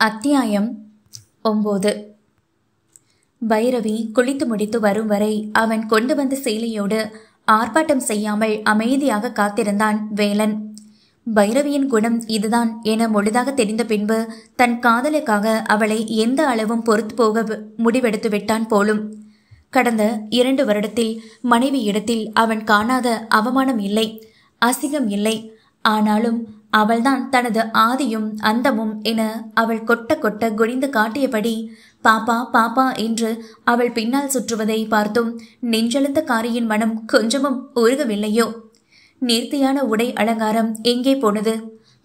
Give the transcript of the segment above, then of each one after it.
அத்தியாயம் 9. பைரவி குளித்து முடித்து வரும் வரை அவன் கொண்டு வந்த சேலையோடு ஆர்ப்பாட்டம் செய்யாமல் அமைதியாக காத்திருந்தான் வேலன். பைரவியின் குணம் இதுதான் என முழுதாக தெரிந்த பின்பு தன் காதலுக்காக அவளை எந்த அளவும் பொறுத்து போக முடிவெடுத்து விட்டான் போலும். கடந்த 2 வருடத்தில் மனைவி இடத்தில் அவன் காணாத அவமானம் இல்லை, அசிங்கம் இல்லை. ஆனாலும் அவள்தான் தனது ஆதியும் அந்தமும் என அவள் கொட்ட கொட்ட குனிந்து காட்டியபடி பாப்பா பாப்பா என்று அவள் பின்னால் சுற்றுவதை பார்த்தும் நெஞ்செழுந்த காரியின் மனம் கொஞ்சமும் உருகவில்லையோ? நேர்த்தியான உடை அலங்காரம் எங்கே போனது?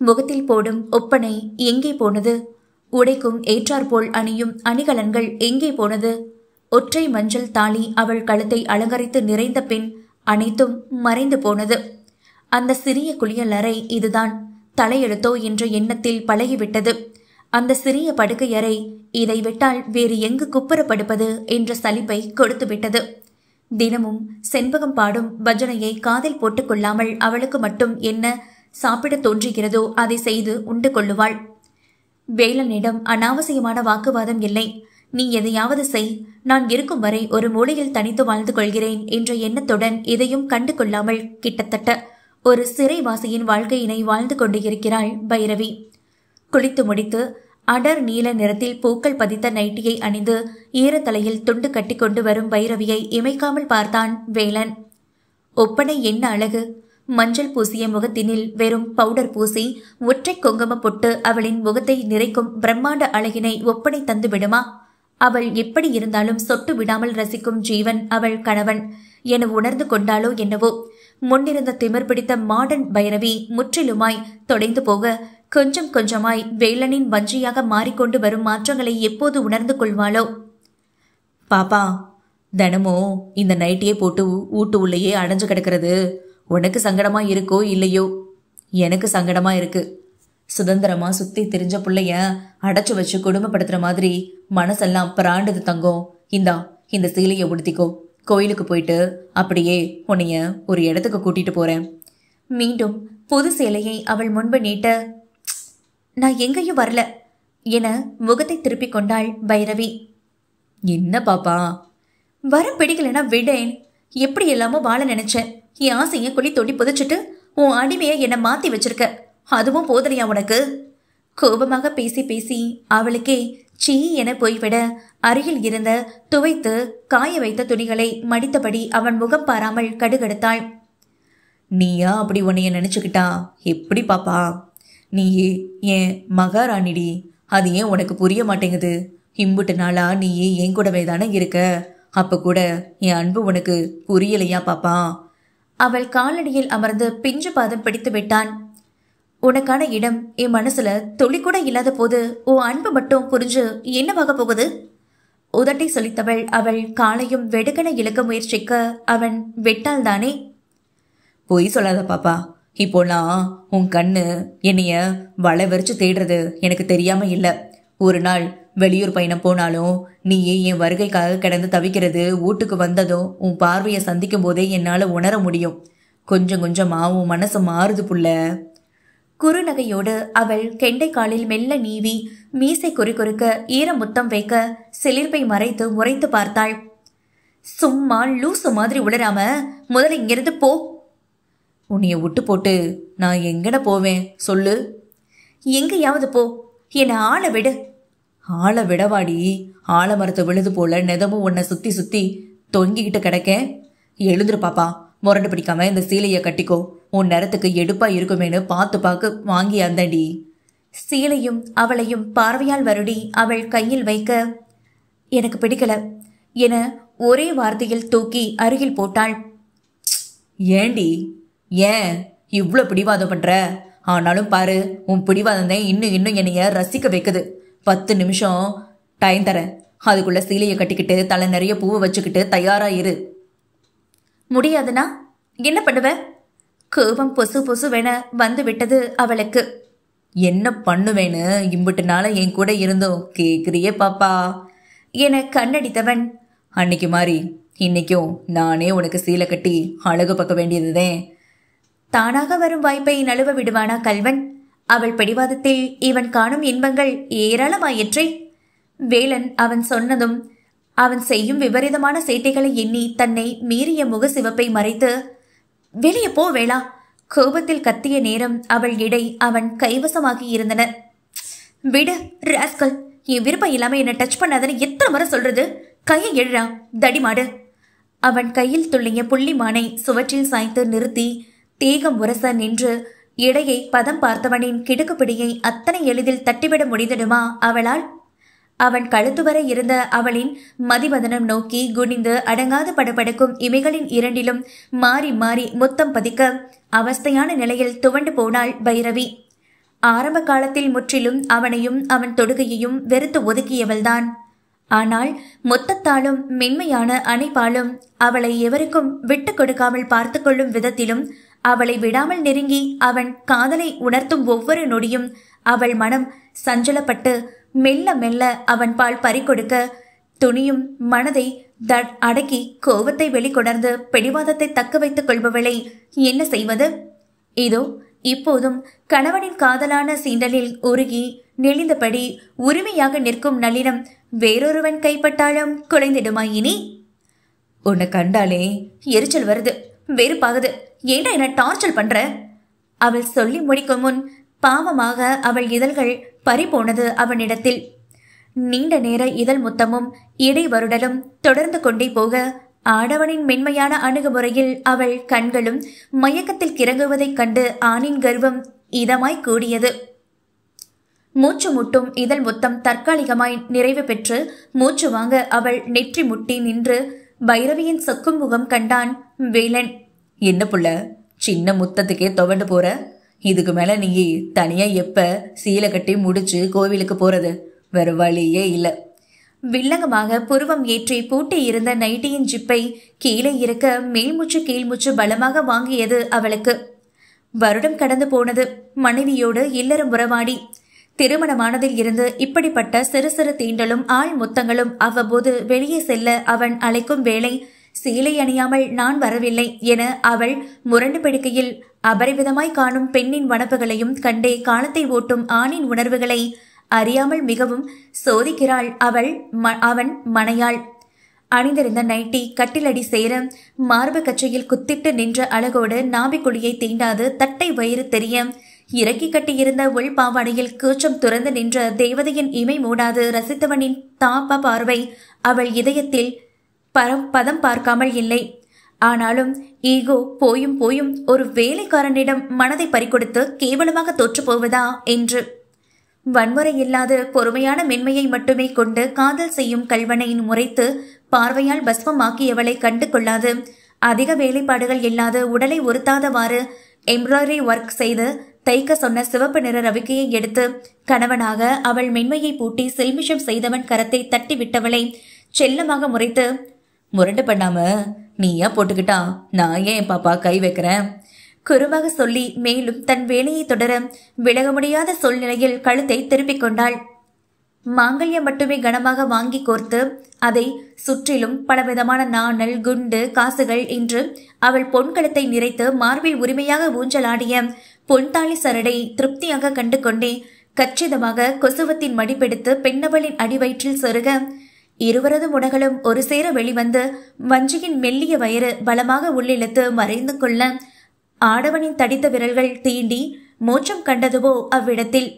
முகத்தில் போடும் ஒப்பனை எங்கே போனது? உடைக்கும் ஏற்றாற்போல் அணியும் அணிகலன்கள் எங்கே போனது? ஒற்றை மஞ்சள் தாலி அவள் கழுத்தை அலங்கரித்து நிறைந்த பின் அனைத்தும் மறைந்து போனது. அந்த சிறிய குளியல் அறை இதுதான் தலையெழுத்தோ என்ற எண்ணத்தில் பழகிவிட்டது. அந்த சிறிய படுக்கை அறை இதை விட்டால் வேறு எங்கு குப்புறப்படுப்பது என்ற சலிப்பை கொடுத்து விட்டது. தினமும் செண்பகம் பாடும் பஜனையை காதில் போட்டுக்கொள்ளாமல் அவளுக்கு மட்டும் என்ன சாப்பிட தோன்றுகிறதோ அதை செய்து உண்டு கொள்ளுவாள். வேலனிடம் அனாவசியமான வாக்குவாதம் இல்லை. நீ எதையாவது செய், நான் இருக்கும் வரை ஒரு மூலையில் தனித்து வாழ்ந்து கொள்கிறேன் என்ற எண்ணத்துடன் எதையும் கண்டு கொள்ளாமல் கிட்டத்தட்ட ஒரு சிறைவாசியின் வாழ்க்கையினை வாழ்ந்து கொண்டு இருக்கிறாள் பைரவி. குளித்து முடித்து அடர் நீல நிறத்தில் பூக்கள் பதித்த நைட்டியை அணிந்து ஈரத்தலையில் துண்டு கட்டி கொண்டு வரும் பைரவியை இமைக்காமல் பார்த்தான் வேலன். ஒப்பனை என்ன அழகு! மஞ்சள் பூசிய முகத்தினில் வெறும் பவுடர் பூசி ஒற்றை குங்குமம் பொட்டு அவளின் முகத்தை நிறைக்கும் பிரம்மாண்ட அழகினை ஒப்பனை தந்து விடுமா? அவள் எப்படி இருந்தாலும் சொட்டு விடாமல் ரசிக்கும் ஜீவன் அவள் கணவன் என உணர்ந்து கொண்டாலோ என்னவோ. முன்னிருந்த திமிர் பிடித்த மாடர்ன் பைரவி முற்றிலுமாய் தொலைந்து போக கொஞ்சம் கொஞ்சமாய் வேலனின் வஞ்சியாக மாறிக்கொண்டு வரும் மாற்றங்களை எப்போது உணர்ந்து கொள்வாளோ? பாப்பா, தினமும் இந்த நைட்டியே போட்டு ஊட்டு உள்ளேயே அடைஞ்சு கிடக்கிறது உனக்கு சங்கடமா இருக்கோ இல்லையோ? எனக்கு சங்கடமா இருக்கு. சுதந்திரமா சுத்தி திரிஞ்ச பிள்ளைய அடைச்சு வச்சு குடும்பப்படுத்துற மாதிரி மனசெல்லாம் பிராண்டது தங்கம். இந்த சீலையை உடுத்திக்கோ. கோயிலுக்கு போயிட்டு அப்படியே உன்னைய ஒரு இடத்துக்கு கூட்டிட்டு போறேன். மீண்டும் புது சேலையை அவள் முன்பு நீட்ட, நான் எங்கேயும் வரல என முகத்தை திருப்பிக் கொண்டாள் பைரவி. என்ன பாப்பா? வர பிடிக்கலன்னா விடேன். எப்படி எல்லாமோ வாழ நினைச்சேன். என் ஆசைய குழி தோண்டி புதைச்சிட்டு உன் அடிமையை என்னை மாத்தி வச்சிருக்க. அதுவும் போதனையா உனக்கு? கோபமாக பேசி பேசி அவளுக்கே சீ என போய்விட அருகில் இருந்த துவைத்து காய வைத்த துணிகளை மடித்தபடி அவன் முகம் பாராமல் கடுகடுத்தாள். நீயா அப்படி உன்னைய நினைச்சுக்கிட்டா எப்படி பாப்பா? நீ ஏன் மகாராணிடி, அது ஏன் உனக்கு புரிய மாட்டேங்குது? இம்புட்டு நாளா நீயே என் கூடவே தானே இருக்க. அப்ப கூட என் அன்பு உனக்கு புரியலையா பாப்பா? அவள் காலடியில் அமர்ந்து பிஞ்சு பாதம் பிடித்து விட்டான். உனக்கான இடம் என் மனசுல துளி கூட இல்லாத போது உன் அன்பு மட்டும் புரிஞ்சு என்னவாக போகுது? உதட்டை சொல்லித்தவள் அவள் காலையும் வெடுக்கன இழக்க முயற்சிக்க அவன் வெட்டால் தானே. பொய் சொல்லாத பாப்பா. இப்போலாம் உன் கண்ணு என்னைய வளை வெறிச்சு தேடுறது எனக்கு தெரியாம இல்ல. ஒரு நாள் வெளியூர் பயணம் போனாலும் நீயே என் வருகைக்காக கிடந்து தவிக்கிறது வீட்டுக்கு வந்ததும் உன் பார்வையை சந்திக்கும் போதே என்னால உணர முடியும். கொஞ்சம் கொஞ்சமா உன் மனசு மாறுது புள்ள. குறுநகையோடு அவள் கெண்டை காலில் மெல்ல நீவி மீசை குறிக்க ஈர முத்தம் வைக்க சிலிர்ப்பை மறைத்து முறைத்து பார்த்தாள். சும்மா லூசு மாதிரி உளராம முதல்ல இங்கிருந்து போ. உன்னைய விட்டு போட்டு நான் எங்கட போவேன் சொல்லு? எங்கேயாவது போ, என்னை ஆள விடு. ஆளை விடவாடி? ஆலமரத்தை விழுது போல நெதமும் உன்னை சுத்தி சுத்தி தொங்கிக்கிட்டு கிடக்க. எழுந்துரு பாப்பா. முரண்டு பிடிக்காம இந்த சீலையை கட்டிக்கோ. உன் நேரத்துக்கு எடுப்பா இருக்குமேனு பார்த்து வாங்கி அந்தடி. சீலையும் அவளையும் பார்வையால் வருடி அவள் கையில் வைக்க, எனக்கு பிடிக்கல என ஒரே வார்த்தையில் தூக்கி அருகில் போட்டாள். ஏண்டி, ஏன் இவ்வளோ பிடிவாதம் பண்ற? ஆனாலும் பாரு, உன் பிடிவாதம் தான் இன்னும் என்னைய ரசிக்க வைக்குது. 10 நிமிஷம் டைம் தரேன். அதுக்குள்ள சீலையை கட்டிக்கிட்டு தலை நிறைய பூவை வச்சுக்கிட்டு தயாரா இரு. முடியாதுன்னா என்ன பண்ணுவ? கோபம் பொசு பொசுவென வந்து விட்டது அவளுக்கு. என்ன பண்ணுவேன்னு இம்புட்டு நாள என் கூட இருந்தோம் கேக்குறியே பாப்பா என கண்ணடித்தவன், அன்னைக்கு மாதிரி இன்னைக்கும் நானே உனக்கு சீலை கட்டி அழகு பார்க்க வேண்டியதுதே. தானாக வரும் வாய்ப்பை நழுவ விடுவானா கல்வன்? அவள் பிடிவாதத்தில் இவன் காணும் இன்பங்கள் ஏராளமாயிற்றே. வேலன் அவன் சொன்னதும் அவன் செய்யும் விபரீதமான சேட்டைகளை எண்ணி தன்னை மீறிய முக சிவப்பை மறைத்து, வெளியே போ வேளா. கோபத்தில் கத்திய நேரம் அவள் இடை அவன் கைவசமாகி இருந்தன. விடு ராஸ்கல், என் விருப்பம் இல்லாம என்ன டச் பண்ணாதன்னு எத்தனை முறை சொல்றது? கையை எழுறா தடிமாடு. அவன் கையில் துள்ளிய புள்ளிமானை சுவற்றில் சாய்த்து நிறுத்தி தேகம் உரச நின்று இடையை பதம் பார்த்தவனின் கிடுக்குப்பிடியை அத்தனை எளிதில் தட்டிவிட முடிந்திடுமா அவளால்? அவன் கழுத்து வரை இருந்த அவளின் மதிவதனம் நோக்கி குனிந்து அடங்காது படபடக்கும் இமைகளின் இரண்டிலும் மாறி மாறி முத்தம் பதிக்க அவஸ்தையான நிலையில் துவண்டு போனாள் பைரவி. ஆரம்ப காலத்தில் முற்றிலும் அவனையும் அவன் தொடுகையையும் வெறுத்து ஒதுக்கியவள்தான். ஆனால் மொத்தத்தாலும் மென்மையான அணைப்பாலும் அவளை எவருக்கும் விட்டு கொடுக்காமல் பார்த்து கொள்ளும் விதத்திலும் அவளை விடாமல் நெருங்கி அவன் காதலை உணர்த்தும் ஒவ்வொரு நொடியும் அவள் மனம் சஞ்சலப்பட்டு மெல்ல மெல்ல அவன் பால் பறிகொடுக்க துணியும் மனதை அடக்கி கோபத்தை வெளிக்கொணர்ந்து பிடிவாதத்தை தக்க வைத்துக் கொள்பவளை என்ன செய்வது? இதோ இப்போதும் கணவனின் காதலான சீண்டலில் உருகி நெளிந்தபடி உரிமையாக நிற்கும் நளினம் வேறொருவன் கைப்பட்டாலும் குலைந்திடுமா இனி? உன்னை கண்டாலே எரிச்சல் வருது, வெறுப்பாகுது. ஏண்டா என்ன டார்ச்சர் பண்ற? அவள் சொல்லி முடிக்கும் முன் பாவமாக அவள் இதழ்கள் பறிபோனது அவனிடத்தில். நீண்ட நேர இதழ் முத்தமும் இடை வருடலும் தொடர்ந்து கொண்டே போக ஆடவனின் மென்மையான அணுகுமுறையில் அவள் கண்களும் மயக்கத்தில் கிறங்குவதைக் கண்டு ஆணின் கர்வம் இதமாய் கூடியது. மூச்சு முட்டும் இதழ் முத்தம் தற்காலிகமாய் நிறைவு பெற்று மூச்சு வாங்க அவள் நெற்றி முட்டி நின்று பைரவியின் சொக்கும் முகம் கண்டான் வேலன். என்ன புள்ள, சின்ன முத்தத்துக்கே துவண்டு போற? இதுக்கு மேல நீ தனியா எப்ப சீலை கட்டி முடிச்சு கோவிலுக்கு போறது? வேற வழியே இல்ல. வில்லங்கமாக புருவம் ஏற்றி பூட்டி இருந்த நைட்டியின் ஜிப்பை கீழே இருக்க மேல்மூச்சு கீழ்மூச்சு பலமாக வாங்கியது அவளுக்கு. வருடம் கடந்து போனது. மனைவியோடு இல்லறம் உறவாடி திருமணமானதில் இருந்து இப்படிப்பட்ட சிறு சிறு தீண்டலும் ஆள் முத்தங்களும் அவ்வப்போது வெளியே செல்ல அவன் அழைக்கும் வேளை சீலை அணியாமல் நான் வரவில்லை என அவள் முரண்டு பிடிக்கையில் அபரிவிதமாய் காணும் பெண்ணின் வனப்புகளையும் கண்டே காலத்தை ஓட்டும் ஆணின் உணர்வுகளை அறியாமல் மிகவும் சோதிக்கிறாள் அவன் மனையாள். அணிந்திருந்த நைட்டி கட்டிலடி சேர மார்பு கச்சையில் குத்திட்டு நின்ற அழகோடு நாபிக்குழியை தீண்டாது தட்டை வயிறு தெரிய இறக்கி கட்டியிருந்த உள் பாவாடையில் கூச்சம் துறந்து நின்ற தேவதையின் இமை மூடாது ரசித்தவனின் தாப்ப பார்வை அவள் இதயத்தில் பதம் பார்க்காமல் இல்லை. ஆனாலும் ஈகோ போயும் போயும் ஒரு வேலைக்காரனிடம் மனதை பறிகொடுத்து கேவலமாக தோற்று போவதா என்று வன்முறை இல்லாத பொறுமையான மென்மையை மட்டுமே கொண்டு காதல் செய்யும் கல்வனை முறைத்து பார்வையால் பஸ்மமாக்கியவளை கண்டு கொள்ளாது அதிக வேலைப்பாடுகள் இல்லாத உடலை உறுத்தாதவாறு எம்ப்ராய்டரி ஒர்க் செய்து தைக்க சொன்ன சிவப்பு நிற ரவிக்கையை எடுத்து கணவனாக அவள் மென்மையை பூட்டி செல்மிஷம் செய்தவன் கரத்தை தட்டி விட்டவளை செல்லமாக முறைத்து, முரண்டு பண்ணாம நீயா போட்டுக்கிட்டா நான் ஏன் பாப்பா கை வைக்கிறேன்? குறுவாக சொல்லி மேலும் தன் வேலையை தொடர விலக முடியாத சூழ்நிலையில் கழுத்தை திருப்பிக் கொண்டாள். மாங்கல்யம் மட்டுமே கனமாக வாங்கி கோர்த்து அதை சுற்றிலும் பலவிதமான நாணல் குண்டு காசுகள் என்று அவள் பொன்கழுத்தை நிறைத்து மார்பில் உரிமையாக ஊஞ்சலாடிய பொன்தாளி சரடை திருப்தியாக கண்டு கொண்டே கச்சிதமாக கொசுவத்தின் மடிப்பெடுத்து பெண்ணவளின் அடிவயிற்றில் சொருக இருவரது முடகளும் ஒரு சேர வெளிவந்து வஞ்சியின் மெல்லிய வயிறு பலமாக உள்ளிழுத்து மறைந்து கொள்ள ஆடவனின் தடித்த விரல்கள் தீண்டி மோட்சம் கண்டதுவோ அவ்விடத்தில்.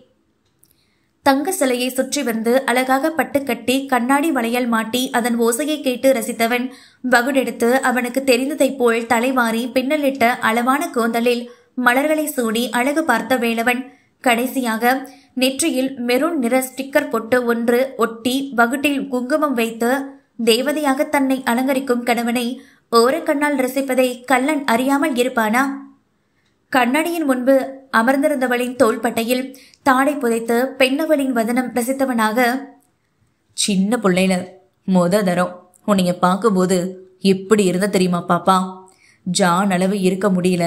தங்க சிலையை சுற்றி வந்து அழகாக பட்டு கட்டி கண்ணாடி வளையல் மாட்டி அதன் ஓசையை கேட்டு ரசித்தவன் வகுடெடுத்து அவனுக்கு தெரிந்ததைப் போல் தலைவாரி பின்னலிட்ட அளவான கூந்தலில் மலர்களை சூடி அழகு பார்த்த வேலவன் கடைசியாக நெற்றியில் மெரூன் நிற ஸ்டிக்கர் பொட்டு ஒன்று ஒட்டி வகுட்டில் குங்குமம் வைத்து தேவதையாக தன்னை அலங்கரிக்கும் கணவனை ஓரக்கண்ணால் ரசிப்பதை கள்ளன் அறியாமல் இருப்பானா? கண்ணாடியின் முன்பு அமர்ந்திருந்தவளின் தோள்பட்டையில் தாடை புதைத்து பெண்ணவளின் வதனம் ரசித்தவனாக, சின்ன பிள்ளைல தரம் உன்னைய பார்க்கும்போது எப்படி இருந்த தெரியுமா பாப்பா? ஜான் அளவு இருக்க முடியல,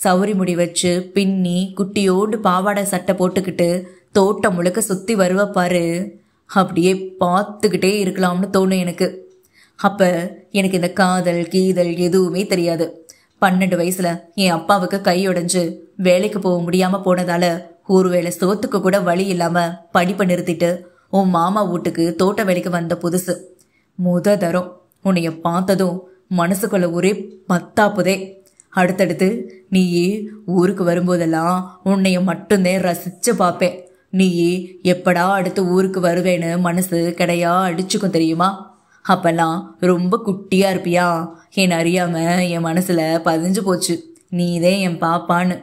சௌரி முடி வச்சு பின்னி குட்டியோண்டு பாவாடை சட்டை போட்டுக்கிட்டு தோட்டம் முழுக்க சுத்தி வருவ பாரு, அப்படியே பார்த்துக்கிட்டே இருக்கலாம்னு தோணும் எனக்கு. அப்ப எனக்கு இந்த காதல் கீதல் எதுவுமே தெரியாது. 12 வயசுல என் அப்பாவுக்கு கையுடைஞ்சு வேலைக்கு போக முடியாம போனதால ஒருவேளை சோத்துக்கு கூட வழி இல்லாம படிப்பை நிறுத்திட்டு உன் மாமா வீட்டுக்கு தோட்ட வேலைக்கு வந்த புதுசு. தரம் உன்னைய பார்த்ததும் மனசுக்குள்ள ஒரே மத்தாப்புதே. அடுத்தடுத்து நீயே ஊருக்கு வரும்போதெல்லாம் உன்னைய மட்டும்தான் ரசிச்சு பார்ப்பேன். நீயே எப்படா அடுத்து ஊருக்கு வருவேன்னு மனசு கிடையா அடிச்சுக்கும் தெரியுமா? அப்பெல்லாம் ரொம்ப குட்டியா இருப்பியா? என் அறியாம என் மனசுல பதிஞ்சு போச்சு நீதே என் பாப்பான்னு.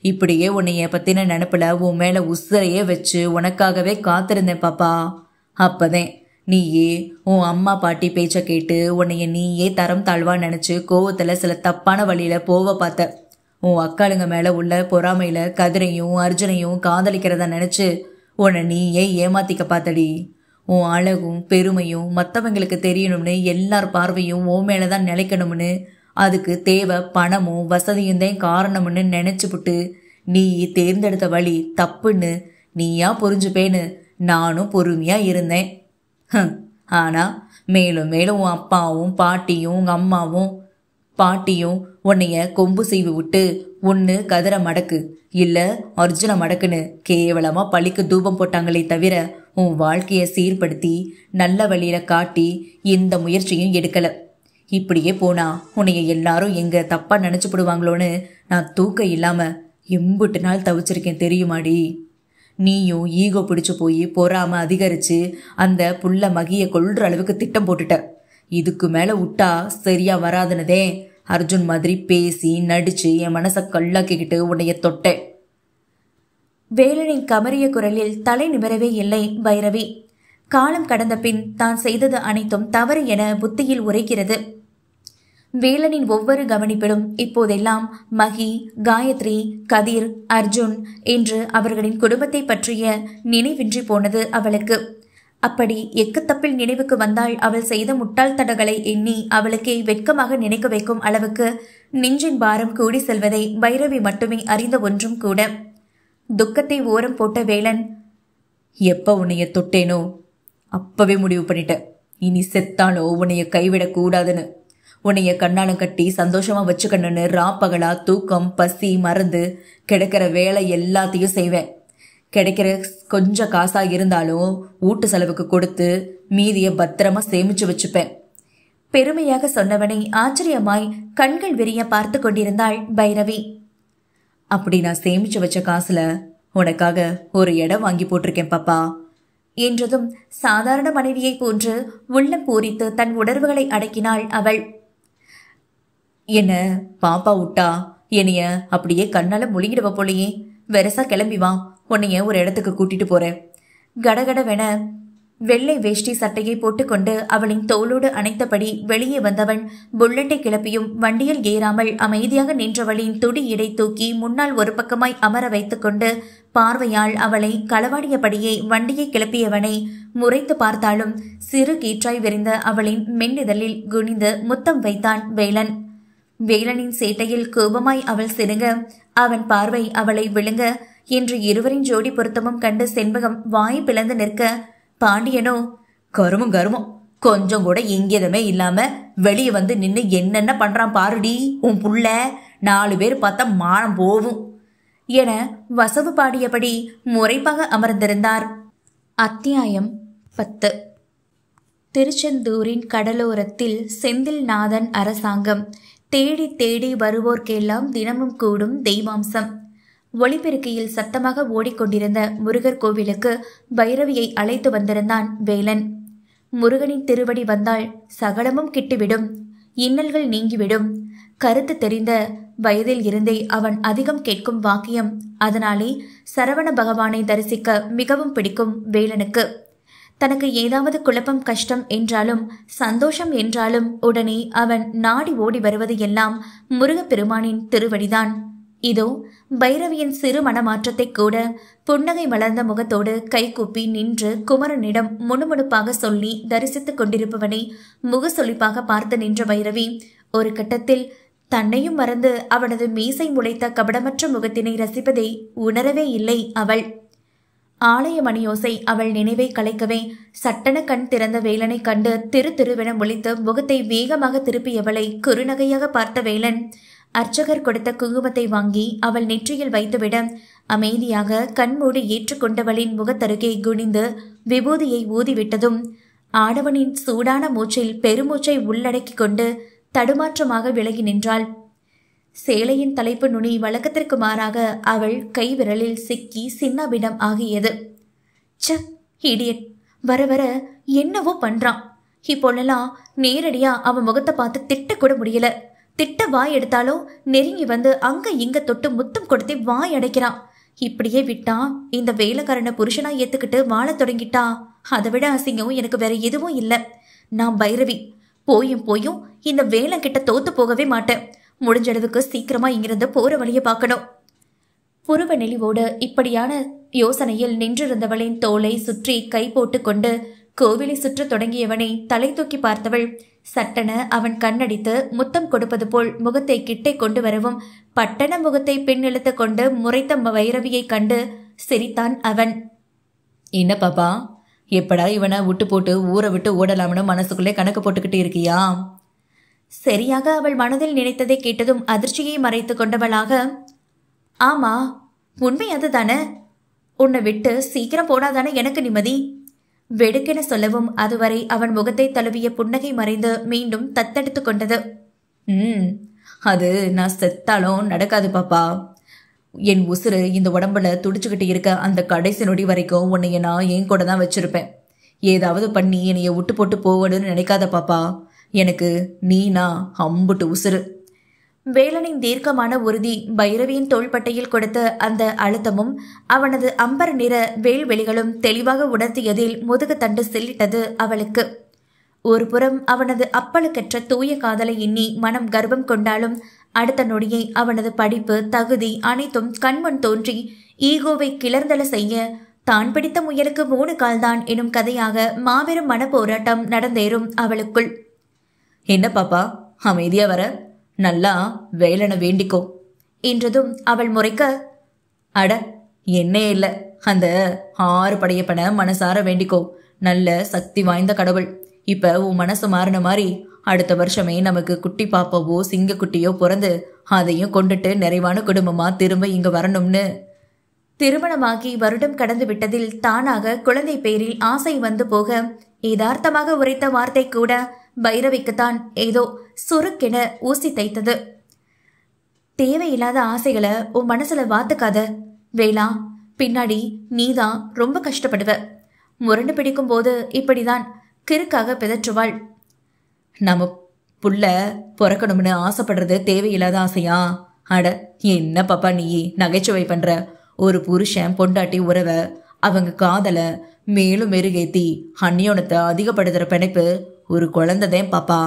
இப்படியே உன்னைய பத்தின நினைப்புல உன் மேல உசுரையே வச்சு உனக்காகவே காத்திருந்தேன் பாப்பா. அப்பதேன் நீயே உன் அம்மா பாட்டி பேச்ச கேட்டு உன்னைய நீயே தரம் தாழ்வா நினைச்சு கோவத்துல சில தப்பான வழியில போவ பார்த்த. உன் அக்காளுங்க மேல உள்ள பொறாமையில கதிரையும் அர்ஜுனையும் காதலிக்கிறத நினைச்சு உன்னை நீயே ஏமாத்திக்க பார்த்தடி. உன் அழகும் பெருமையும் மற்றவங்களுக்கு தெரியணும்னு எல்லார் பார்வையும் உன் மேலதான் நிலைக்கணும்னு, அதுக்கு தேவை பணமும் வசதியும் தான் காரணம்னு நினைச்சுப்புட்டு நீ தேர்ந்தெடுத்த வழி தப்புன்னு நீயா புரிஞ்சுப்பேன்னு நானும் பொறுமையா இருந்தேன். ஆனா மேலும் மேலும் உன் அப்பாவும் பாட்டியும் உங்க அம்மாவும் பாட்டியும் உன்னைய கொம்பு செய்வி விட்டு ஒன்னு கதிர மடக்கு இல்ல அர்ஜுன மடக்குன்னு கேவலமா பழிக்கு தூபம் போட்டாங்களே தவிர உன் வாழ்க்கைய சீர்படுத்தி நல்ல வழியில காட்டி எந்த முயற்சியும் எடுக்கல. இப்படியே போனா உன்னைய எல்லாரும் எங்க தப்பா நினைச்சுப்படுவாங்களோன்னு நான் தூக்க இல்லாம எம்புட்டு நாள் தவிச்சிருக்கேன் தெரியுமாடி. நீயும் ஈகோ பிடிச்சு போய் பொறாம அதிகரிச்சு அந்த புள்ள மகிய கொள்ற அளவுக்கு திட்டம் போட்டுட்ட. இதுக்கு மேல விட்டா சரியா வராதுனதே அர்ஜுன் மாதிரி பேசி நடிச்சு என் மனசை கல்லாக்கிக்கிட்டு உன்னைய தொட்டேன். வேலனின் கமறிய குரலில் தலை நிமிரவே இல்லை பைரவி. காலம் கடந்த பின் தான் செய்தது அனைத்தும் தவறு என புத்தியில் உரைக்கிறது. வேலனின் ஒவ்வொரு கவனிப்பிலும் இப்போதெல்லாம் மகி, காயத்ரி, கதிர், அர்ஜுன் என்று அவர்களின் குடும்பத்தை பற்றிய நினைவின்றி போனது அவளுக்கு. அப்படி எக்குத்தப்பில் நினைவுக்கு வந்தால் அவள் செய்த முட்டாள்தடங்களை எண்ணி அவளுக்கே வெட்கமாக நினைக்க வைக்கும் அளவுக்கு நெஞ்சின் பாரம் கூடி செல்வதை பைரவி மட்டுமே அறிந்த ஒன்றும் கூட. துக்கத்தை ஓரம் போட்ட வேலன், எப்ப உன்னைய தொட்டேனோ அப்பவே முடிவு பண்ணிட்ட. இனி செத்தாலோ உன்னைய கைவிடக் கூடாதுன்னு. உன்னைய கண்ணாலும் கட்டி சந்தோஷமா வச்சுக்கணுன்னு ராப்பகலா தூக்கம் பசி மறந்து கிடைக்கிற வேலை எல்லாத்தையும் செய்வேன். கிடைக்கிற கொஞ்சம் காசா இருந்தாலும் வீட்டு செலவுக்கு கொடுத்து மீதிய பத்திரமா சேமிச்சு வச்சுப்பேன். பெருமையாக சொன்னவனை ஆச்சரியமாய் கண்கள் விரிய பார்த்து கொண்டிருந்தாள் பைரவி. அப்படி நான் சேமிச்சு வச்ச காசுல உனக்காக ஒரு இடம் வாங்கி போட்டிருக்கேன் பாப்பா என்றதும் சாதாரண மனைவியை போன்று உள்ளம் பூரித்து தன் உணர்வுகளை அடக்கினாள் அவள். என்ன பாப்பா விட்டா என்னைய அப்படியே கண்ணால முழுங்கிடுவ போலையே. வெரசா கிளம்பி வா, உன்னைய ஒரு இடத்துக்கு கூட்டிட்டு போறேன். கடகடவென வெள்ளை வேஷ்டி சட்டையை போட்டுக்கொண்டு அவளின் தோளோடு அணைத்தபடி வெளியே வந்தவன் புல்லட்டை கிளப்பியும் வண்டியில் ஏறாமல் அமைதியாக நின்றவளின் துடி இடை தூக்கி முன்னால் ஒரு பக்கமாய் அமர வைத்துக்கொண்டு பார்வையால் அவளை களவாடியபடியே வண்டியை கிளப்பியவனை முறைத்து பார்த்தாலும் சிறு கீற்றாய் விரிந்த அவளின் மென்னிதழில் குனிந்து முத்தம் வைத்தான் வேலன். வேலனின் சேட்டையில் கோபமாய் அவள் சிறுங்க, அவன் பார்வை அவளை விழுங்க என்று இருவரின் ஜோடி பொருத்தமும் கண்டு செண்பகம் வாய் பிளந்து நிற்க, பாண்டியனோ கருமம் கொஞ்சம் கூட எங்கேதுமே இல்லாம வெளியே வந்து நின்னு என்னென்ன பண்றான் பாருடி உன் புள்ள, 4 பேர் பார்த்தா மானம் போவும் என வசவு பாடியபடி முறைப்பாக அமர்ந்திருந்தார். அத்தியாயம் 10. திருச்செந்தூரின் கடலோரத்தில் செந்தில்நாதன் அரசாங்கம். தேடி தேடி வருவோர்க்கெல்லாம் தினமும் கூடும் தெய்வாம்சம். ஒளிபெருக்கியில் சத்தமாக ஓடிக்கொண்டிருந்த முருகர் கோவிலுக்கு பைரவியை அழைத்து வந்திருந்தான் வேலன். முருகனின் திருவடி வந்தால் சகலமும் கிட்டுவிடும், இன்னல்கள் நீங்கிவிடும். கருத்து தெரிந்த வயதில் இருந்தே அவன் அதிகம் கேட்கும் வாக்கியம். அதனாலே சரவண பகவானை தரிசிக்க மிகவும் பிடிக்கும் வேலனுக்கு. தனக்கு ஏதாவது குழப்பம் கஷ்டம் என்றாலும் சந்தோஷம் என்றாலும் உடனே அவன் நாடி ஓடி வருவது எல்லாம் முருகப்பெருமானின் திருவடிதான். இதோ பைரவியின் சிறு மனமாற்றத்தை கூட புன்னகை மலர்ந்த முகத்தோடு கைகூப்பி நின்று குமரனிடம் முணுமுணுப்பாக சொல்லி தரிசித்துக் கொண்டிருப்பவனை முகசொலிப்பாக பார்த்து நின்ற பைரவி ஒரு கட்டத்தில் தன்னையும் மறந்து அவனது மீசை முளைத்த கபடமற்ற முகத்தினை ரசிப்பதை உணரவே இல்லை அவள். ஆலய மணியோசை அவள் நினைவை கலைக்கவே சட்டென கண் திறந்த வேலனை கண்டு திருவென முழித்து முகத்தை வேகமாக திருப்பியவளை குறுநகையாக பார்த்த வேலன் அர்ச்சகர் கொடுத்த குங்குமத்தை வாங்கி அவள் நெற்றியில் வைத்துவிட அமைதியாக கண்மூடி ஏற்றுக்கொண்டவளின் முகத்தருகே குனிந்து விபூதியை ஊதிவிட்டதும் ஆடவனின் சூடான மூச்சில் பெருமூச்சை உள்ளடக்கிக் கொண்டு தடுமாற்றமாக விலகி நின்றாள். சேலையின் தலைப்பு நுனி வழக்கத்திற்கு மாறாக அவள் கைவிரலில் சிக்கி சின்னாபிடம் ஆகியது. ச இடியட், வர வர என்னவோ பண்றான். இப்போலாம் நேரடியா அவன் முகத்தை பார்த்து திட்ட கூட முடியல. திட்ட வாய் எடுத்தாலும் நெருங்கி வந்து அங்க இங்க தொட்டு முத்தம் கொடுத்து வாய் அடைக்கிறான். இப்படியே விட்டா இந்த வேலைக்காரனை புருஷனா ஏத்துக்கிட்டு வாழ தொடங்கிட்டா அதை விட அசிங்கம் எனக்கு வேற எதுவும் இல்லை. நான் பைரவி, போயும் இந்த வேலை கிட்ட தோத்து போகவே மாட்டேன். முடிஞ்சளவுக்கு சீக்கிரமா இங்கிருந்து போற வழியை பார்க்கணும். புருவ நெளிவோடு இப்படியான யோசனையில் நின்றிருந்தவளின் தோளை சுற்றி கை போட்டு கொண்டு கோவிலை சுற்ற தொடங்கியவனை தலை தூக்கி பார்த்தவள் சட்டென அவன் கண்ணடித்து முத்தம் கொடுப்பது போல் முகத்தை கிட்டே கொண்டு வரவும் பட்டண முகத்தை பின்னெழுத்து கொண்டு முறைத்த வைரவியை கண்டு சிரித்தான் அவன். என்ன பாப்பா, எப்படா இவனை விட்டு போட்டு ஊரை விட்டு ஓடலாம்னு மனசுக்குள்ளே கணக்கு போட்டுக்கிட்டு இருக்கியா? சரியாக அவள் மனதில் நினைத்ததை கேட்டதும் அதிர்ச்சியை மறைத்து கொண்டவளாக, ஆமா, உண்மை அதுதானே. உன்னை விட்டு சீக்கிரம் போனாதானே எனக்கு நிம்மதி. வெடுக்கென சொல்லவும் அதுவரை அவன் முகத்தை தழுவிய புன்னகை மறைந்து மீண்டும் தத்தெடுத்து கொண்டது. அது நான் செத்தாலும் நடக்காது பாப்பா. என் உசுறு இந்த உடம்புல துடிச்சுக்கிட்டு இருக்க அந்த கடைசி நொடி வரைக்கும் உன்னைய நான் என் கூட தான் வச்சிருப்பேன். ஏதாவது பண்ணி என்னைய விட்டு போட்டு போவடுன்னு நினைக்காத பாப்பா. எனக்கு நீனா அம்புட்டு உசுறு. வேலனின் தீர்க்கமான உறுதி பைரவியின் தோள்பட்டையில் கொடுத்த அந்த அழுத்தமும் அவனது அம்பர் நிற வேல்வெளிகளும் தெளிவாக உணர்த்தியதில் முதுகு தண்டு செல்லிட்டது அவளுக்கு. ஒரு புறம் அவனது அப்பழுக்கற்ற தூய காதலை எண்ணி மனம் கர்ப்பம் கொண்டாலும் அடுத்த நொடியை அவனது படிப்பு தகுதி அனைத்தும் கண்முன் தோன்றி ஈகோவை கிளர்ந்தல செய்ய தான் பிடித்த முயலுக்கு 3 கால்தான் எனும் கதையாக மாபெரும் மன போராட்டம் நடந்தேறும் அவளுக்குள். என்ன பாப்பா, அமைதியா வர, நல்லா வேலனை வேண்டிக்கோ என்றதும் அவள் முறைக்க, அட என்ன இல்லை, அந்த 6 படையப்பனை மனசார வேண்டிக்கோ. நல்ல சக்தி வாய்ந்த கடவுள். இப்ப உன் மனசு மாறின மாதிரி அடுத்த வருஷமே நமக்கு குட்டி பாப்பாவோ சிங்கக்குட்டியோ பிறந்து அதையும் கொண்டுட்டு நிறைவான குடும்பமா திரும்ப இங்க வரணும்னு. திருமணமாகி வருடம் கடந்து விட்டதில் தானாக குழந்தை பேரில் ஆசை வந்து போக யதார்த்தமாக உரைத்த வார்த்தை கூட பைரவிக்குத்தான் ஏதோ சுருக்கென ஊசி தைத்தது. தேவையில்லாத ஆசைகளை உன் மனசுல வாத்துக்காத வேளா, பின்னாடி நீதான் ரொம்ப கஷ்டப்படுவ. முரண்டு பிடிக்கும் போது இப்படிதான் கிறுக்காக பிதற்றுவாள். நம்ம புள்ள பிறக்கணும்னு ஆசைப்படுறது தேவையில்லாத ஆசையா? அட என்ன பாப்பா நீ நகைச்சுவை பண்ற? ஒரு புருஷன் பொண்டாட்டி உறவை அவங்க காதலை மேலும் மெருகேத்தி அந்நியோனத்தை அதிகப்படுத்துற பிணைப்பு ஒரு குழந்தைதான் பாப்பா.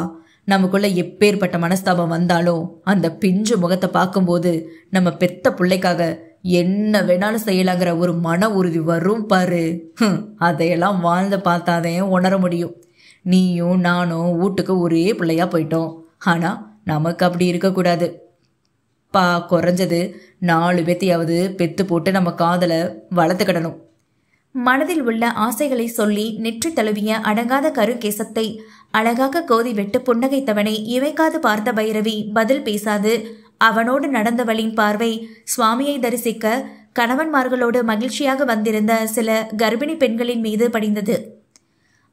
நமக்குள்ள எப்பேற்பட்ட மனஸ்தாபம் வந்தாலும் அந்த பிஞ்சு முகத்தை பார்க்கும்போது நம்ம பெத்த பிள்ளைக்காக என்ன வேணாலும் செய்யலாங்கிற ஒரு மன உறுதி வரும் பாரு. அதையெல்லாம் வாழ்ந்து பார்த்தாதே உணர முடியும். நீயும் நானும் வீட்டுக்கு ஒரே பிள்ளையா போயிட்டோம். ஆனா நமக்கு அப்படி இருக்கக்கூடாது குறைஞ்சது 4 பேத்தையாவது பெத்து போட்டு நம்ம காதலை வளர்த்துக்கிடணும். மனதில் உள்ள ஆசைகளை சொல்லி நெற்றி தழுவிய அடங்காத கருகேசத்தை அழகாக கோதி விட்டு புன்னகைத்தவனை இவைக்காது பார்த்த பைரவி பதில் பேசாது அவனோடு நடந்தவளின் பார்வை சுவாமியை தரிசிக்க கணவன்மார்களோடு மகிழ்ச்சியாக வந்திருந்த சில கர்ப்பிணி பெண்களின் மீது படிந்தது.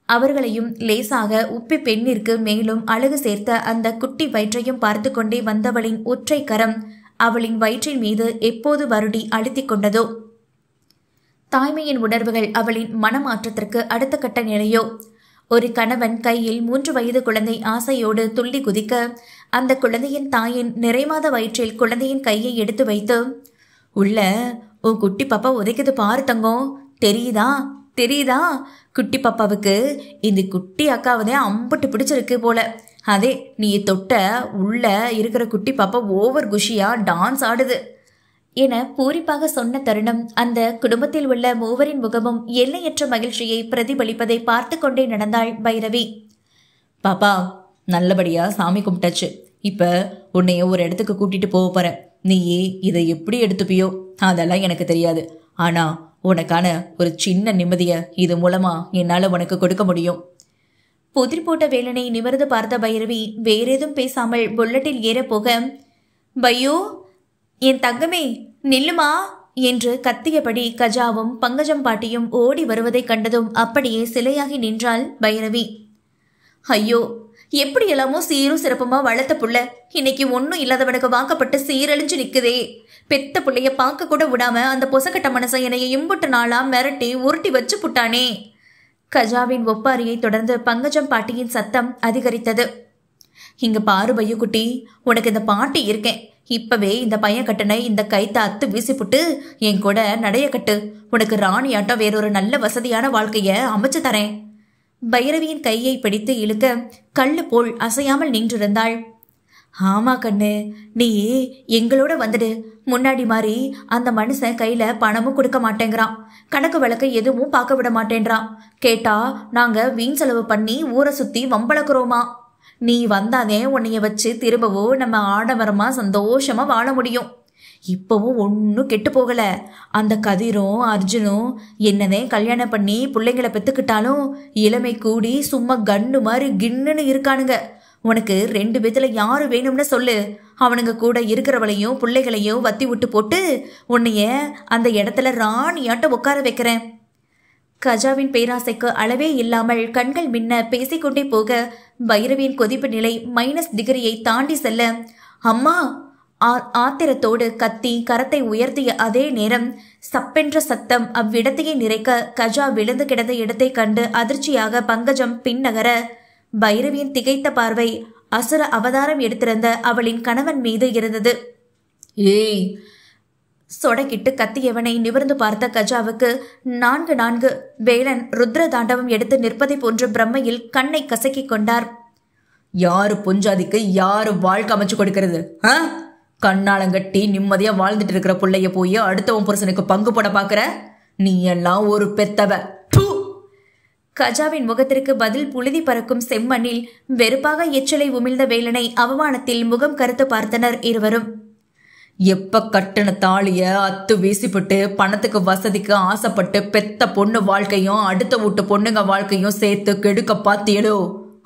அவர்களையும் லேசாக உப்பி பெண்ணிற்கு மேலும் அழகு சேர்த்த அந்த குட்டி வயிற்றையும் பார்த்து கொண்டே வந்தவளின் ஒற்றை கரம் அவளின் வயிற்றின் மீது எப்போது வருடி அழுத்திக் கொண்டதோ. தாய்மையின் உணர்வுகள் அவளின் மனமாற்றத்திற்கு அடுத்த கட்ட நிலையோ. ஒரு கணவன் கையில் 3 வயது குழந்தை ஆசையோடு துள்ளி குதிக்க அந்த குழந்தையின் தாயின் நிறைமாத வயிற்றில் குழந்தையின் கையை எடுத்து வைத்து, உள்ள உன் குட்டி பாப்பா உதைக்குது பாரு தங்கம், தெரியுதா தெரியுதா? குட்டி பாப்பாவுக்கு இந்த குட்டி அக்காவதே அம்புட்டு பிடிச்சிருக்கு போல. அதே நீ தொட்ட உள்ள இருக்கிற குட்டி பாப்பா ஓவர் குஷியா டான்ஸ் ஆடுது என பூரிப்பாக சொன்ன தருணம் அந்த குடும்பத்தில் உள்ள மூவரின் முகமும் எல்லையற்ற மகிழ்ச்சியை பிரதிபலிப்பதை பார்த்து கொண்டே நடந்தாள் பைரவி. பாப்பா நல்லபடியா சாமி கும்பிட்டாச்சு. இப்ப உன்னைய ஒரு இடத்துக்கு கூட்டிட்டு போக போறேன். நீயே இதை எப்படி எடுத்துப்பியோ அதெல்லாம் எனக்கு தெரியாது. ஆனா உனக்கான ஒரு சின்ன நிம்மதிய இது மூலமா என்னால உனக்கு கொடுக்க முடியும். புதிர் போட்ட வேலனை நிமிர்ந்து பார்த்த பைரவி வேறேதும் பேசாமல் புல்லட்டில் ஏற போக, பையோ என் தங்கமே நில்லுமா என்று கத்தியபடி கஜாவும் பங்கஜம் பாட்டியும் ஓடி வருவதைக் கண்டதும் அப்படியே சிலையாகி நின்றாள் பைரவி. ஐயோ, எப்படி எல்லாமோ சீரும் சிறப்புமா வளர்த்த புள்ள இன்னைக்கு ஒன்னும் இல்லாதவனுக்கு வாக்கப்பட்டு சீரழிஞ்சு நிக்குதே. பெத்த புள்ளைய பார்க்க கூட விடாம அந்த பொசக்கட்ட மனசை என்னைய இம்புட்டு நாளா மிரட்டி உருட்டி வச்சு புட்டானே. கஜாவின் ஒப்பாரியை தொடர்ந்து பங்கஜம் பாட்டியின் சத்தம் அதிகரித்தது. இங்க பாரு பையக்குட்டி, உனக்கு இந்த பாட்டி இருக்கேன். இப்பவே இந்த பையன் கட்டுன இந்த கைத்தை அத்து வீசிப்புட்டு என் கூட நடைய கட்டு. உனக்கு ராணியாட்டம் வேறொரு நல்ல வசதியான வாழ்க்கைய அமைச்சு தரேன். பைரவியின் கையை பிடித்து இழுக்க கல்லு போல் அசையாமல் நின்றிருந்தாள். ஆமா கண்ணு, நீ எங்களோட வந்துடு. முன்னாடி மாதிரி அந்த மனுஷன் கையில பணமும் கொடுக்க மாட்டேங்கிறான். கணக்கு வழக்கு எதுவும் பார்க்க விட மாட்டேன்றான். கேட்டா நாங்க வீண் செலவு பண்ணி ஊரை சுத்தி வம்பளக்குறோமா. நீ வந்தாதே உன்னைய வச்சு திரும்பவும் நம்ம ஆடம்பரமா சந்தோஷமா வாழ முடியும். இப்பவும் ஒன்னும் கெட்டு போகல. அந்த கதிரும் அர்ஜுனும் என்னதே கல்யாணம் பண்ணி பிள்ளைங்களை பெத்துக்கிட்டாலும் இளமை கூடி சும்மா கண்ணு மாதிரி கின்னுன்னு இருக்கானுங்க. உனக்கு 2 பேத்துல யாரு வேணும்னு சொல்லு. அவனுங்க கூட இருக்கிறவளையும் பிள்ளைகளையும் வத்தி விட்டு போட்டு உன்னைய அந்த இடத்துல ராணியாட்ட உட்கார வைக்கிறேன். கஜாவின் பேராசைக்கு அளவே இல்லாமல் கண்கள் மின்ன பேசிக்கொண்டே போக பைரவியின் கொதிப்பு நிலை -டிகிரியை தாண்டி செல்ல, அம்மா ஆத்திரத்தோடு கத்தி கரத்தை உயர்த்திய அதே நேரம் சப்பென்ற சத்தம் அவ்விடத்தையே நிறைக்க கஜா விழுந்து கிடந்த இடத்தை கண்டு அதிர்ச்சியாக பங்கஜம் பின்னகர பைரவியின் திகைத்த பார்வை அசுர அவதாரம் எடுத்திருந்த அவளின் கணவன் மீது இருந்தது. ஏய், சொடக்கிட்டு கத்தியவனை நிமிர்ந்து பார்த்த கஜாவுக்கு 4 வேலன் ருத்ர தாண்டவம் எடுத்து நிற்பதை போன்ற பிரம்மையில் கண்ணை கசக்கிக் கொண்டார். யாரு பொஞ்சாதிக்கு யாரு வாழ்க்கை அமைச்சு கொடுக்கறது? கண்ணாலங்கட்டி நிம்மதியா வாழ்ந்துட்டு இருக்கிற பிள்ளைய போய் அடுத்தவன் புருஷனுக்கு பங்கு போட பாக்குற? நீ எல்லாம் ஒரு பெத்தவ. கஜாவின் முகத்திற்கு பதில் புழுதி பறக்கும் செம்மண்ணில் வெறுப்பாக எச்சலை உமிழ்ந்த வேலனை அவமானத்தில் முகம் கருத்து பார்த்தனர் இருவரும். எப்ப கட்டின தாலிய அத்து வீசிப்பட்டு பணத்துக்கு வசதிக்கு ஆசைப்பட்டு பெத்த பொண்ணு வாழ்க்கையும் அடுத்த வீட்டு பொண்ணுங்க வாழ்க்கையும் சேர்த்து கெடுக்க பாத்தியலோ,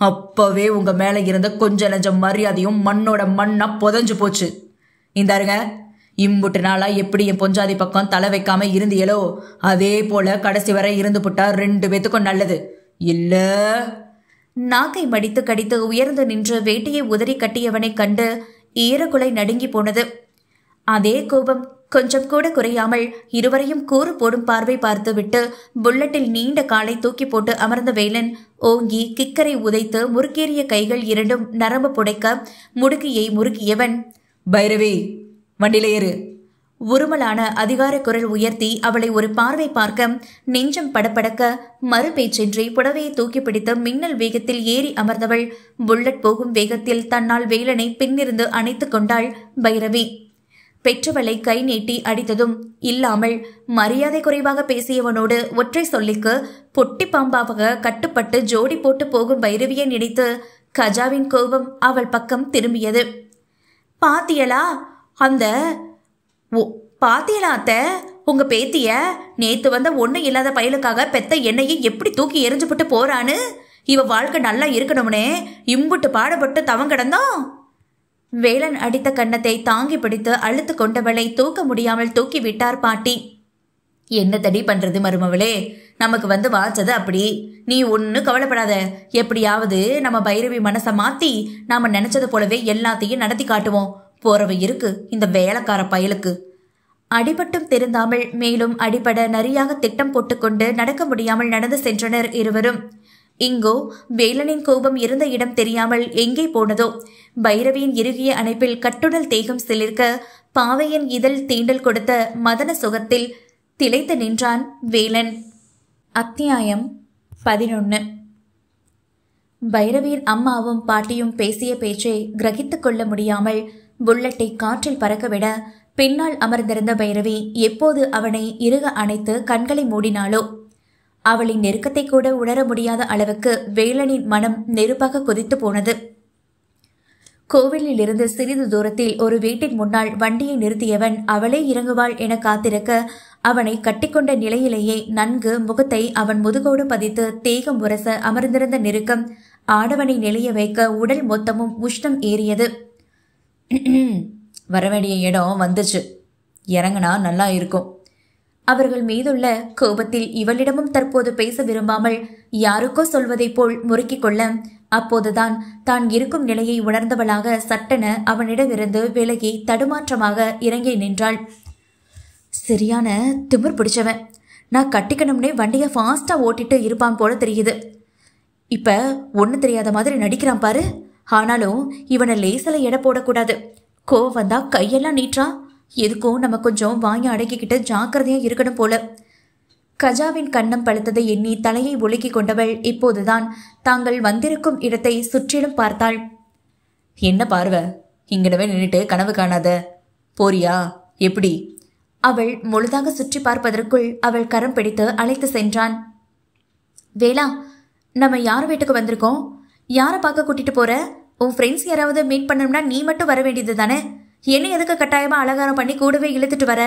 அப்பவே உங்க மேல இருந்த கொஞ்ச நஞ்ச மரியாதையும் மண்ணோட மண்ணா புதஞ்சு போச்சு. இந்தாருங்க, இம்புட்டு நாளா எப்படி என் பொஞ்சாதி பக்கம் தலை வைக்காம இருந்தியலோ அதே போல கடைசி வரை இருந்து புட்டா 2 பேத்துக்கும் நல்லது இல்ல. நாக்கை மடித்து கடித்து உயர்ந்து நின்று வேட்டையை உதறி கட்டியவனை கண்டு ஈரக்குலை நடுங்கி போனது. அதே கோபம் கொஞ்சம் கூட குறையாமல் இருவரையும் கூறு போடும் பார்வை பார்த்துவிட்டு புல்லட்டில் நீண்ட காலை தூக்கி போட்டு அமர்ந்த வேலன் ஓங்கி கிக்கரை உதைத்து முறுக்கேறிய கைகள் 2ம் நரம்பு புடைக்க முடுக்கியை முறுக்கியவன், பைரவி வண்டியில ஏறு. உருமலான அதிகார குரல் உயர்த்தி அவளை ஒரு பார்வை பார்க்க நெஞ்சம் படப்படக்க மறு பேச்சின்றி புடவையை தூக்கி பிடித்து மின்னல் வேகத்தில் ஏறி அமர்ந்தவள் புல்லட் போகும் வேகத்தில் தன்னால் வேலனை பின்னிருந்து அணைத்து கொண்டாள் பைரவி. பெற்றவளை கை நீட்டி அடித்ததும் இல்லாமல் மரியாதை குறைவாக பேசியவனோடு ஒற்றை சொல்லிக்கு பொட்டி பாம்பாக கட்டுப்பட்டு ஜோடி போட்டு போகும் பைரவியை நினைத்து கஜாவின் கோபம் அவள் பக்கம் திரும்பியது. பாத்தியலா அத்த, உங்க பேத்திய நேத்து வந்த ஒண்ணு இல்லாத பயலுக்காக பெத்த எண்ணெயை எப்படி தூக்கி எரிஞ்சுபட்டு போறான்னு. இவ வாழ்க்கை நல்லா இருக்கணும்னே இம்புட்டு பாடுபட்டு தவங்கிடந்தோம். வேலன் அடித்த கன்னத்தை தாங்கி பிடித்து அழுத்து கொண்டவளை தூக்க முடியாமல் தூக்கி விட்டார் பாட்டி. என்ன தடி பண்றது மருமவளே, நமக்கு வாச்சது அப்படி. நீ ஒன்னு கவலைப்படாத. எப்படியாவது நம்ம பைரவி மனசை மாத்தி நாம நினைச்சது போலவே எல்லாத்தையும் நடத்தி காட்டுவோம். போறவ இருக்கு இந்த வேலைக்கார பயலுக்கு. அடிபட்டும் திருந்தாமல் மேலும் அடிபட நரியாக திட்டம் போட்டுக்கொண்டு நடக்க முடியாமல் நடந்து சென்றனர் இருவரும். இங்கோ வேலனின் கோபம் இருந்த இடம் தெரியாமல் எங்கே போனதோ பைரவியின் இறுகிய அணைப்பில் கட்டுடல் தேகம் சிலிர்க்க பாவையின் இதழ் தீண்டல் கொடுத்த மதன சுகத்தில் திளைத்து நின்றான் வேலன். அத்தியாயம் 11. பைரவியின் அம்மாவும் பாட்டியும் பேசிய பேச்சை கிரகித்துக் கொள்ள முடியாமல் புல்லட்டை காற்றில் பறக்கவிட பின்னால் அமர்ந்திருந்த பைரவி எப்போது அவனை இறுக அணைத்து கண்களை மூடினாளோ அவளின் நெருக்கத்தை கூட உணர முடியாத அளவுக்கு வேலனின் மனம் நெருப்பாக கொதித்து போனது. கோவிலில் இருந்து சிறிது தூரத்தில் ஒரு வீட்டின் முன்னால் வண்டியை நிறுத்தியவன் அவளே இறங்குவாள் என காத்திருக்க அவனை கட்டிக்கொண்ட நிலையிலேயே நன்கு முகத்தை அவன் முதுகோடு பதித்து தேகம் உரச அமர்ந்திருந்த நெருக்கம் ஆடவனை நெளிய வைக்க உடல் மொத்தமும் உஷ்ணம் ஏறியது. வரவேண்டிய இடம் வந்துச்சு, இறங்கினா நல்லா இருக்கும். அவர்கள் மீதுள்ள கோபத்தில் இவளிடமும் தற்போது பேச விரும்பாமல் யாருக்கோ சொல்வதைப் போல் முறுக்கிக் கொள்ள, அப்போதுதான் தான் இருக்கும் நிலையை உணர்ந்தவளாக சட்டென அவனிடமிருந்து விலகி தடுமாற்றமாக இறங்கி நின்றாள். சரியான திமிர் பிடிச்சவன். நான் கட்டிக்கணும்னே வண்டியை ஃபாஸ்டா ஓட்டிட்டு இருப்பான் போல தெரியுது. இப்ப ஒண்ணு தெரியாத மாதிரி நடிக்கிறான் பாரு. ஆனாலும் இவனை லேசில எடை போடக்கூடாது. கோவம் வந்தா கையெல்லாம் நீட்டான். எதுக்கும் நம்ம கொஞ்சம் வாங்கி அடக்கிக்கிட்டு ஜாக்கிரதையா இருக்கணும் போல. கஜாவின் கன்னம் பழுத்ததை எண்ணி தலையை ஒழுக்கி கொண்டவள் இப்போதுதான் தாங்கள் வந்திருக்கும் இடத்தை சுற்றிலும் பார்த்தாள். என்ன பார்வை, இங்கனவே நின்றுட்டு கனவு காணாத. போறியா எப்படி? அவள் முழுதாக சுற்றி பார்ப்பதற்குள் அவள் கரம் பிடித்து அழைத்து சென்றான். வேளா, நம்ம யார் வீட்டுக்கு வந்திருக்கோம்? யாரை பார்க்க கூட்டிட்டு போற? உன் ஃப்ரெண்ட்ஸ் யாராவது மீட் பண்ணணும்னா நீ மட்டும் வர வேண்டியது தானே? என்ன எதுக்கு கட்டாயமா அலங்காரம் பண்ணி கூடவே இழுத்துட்டு வர?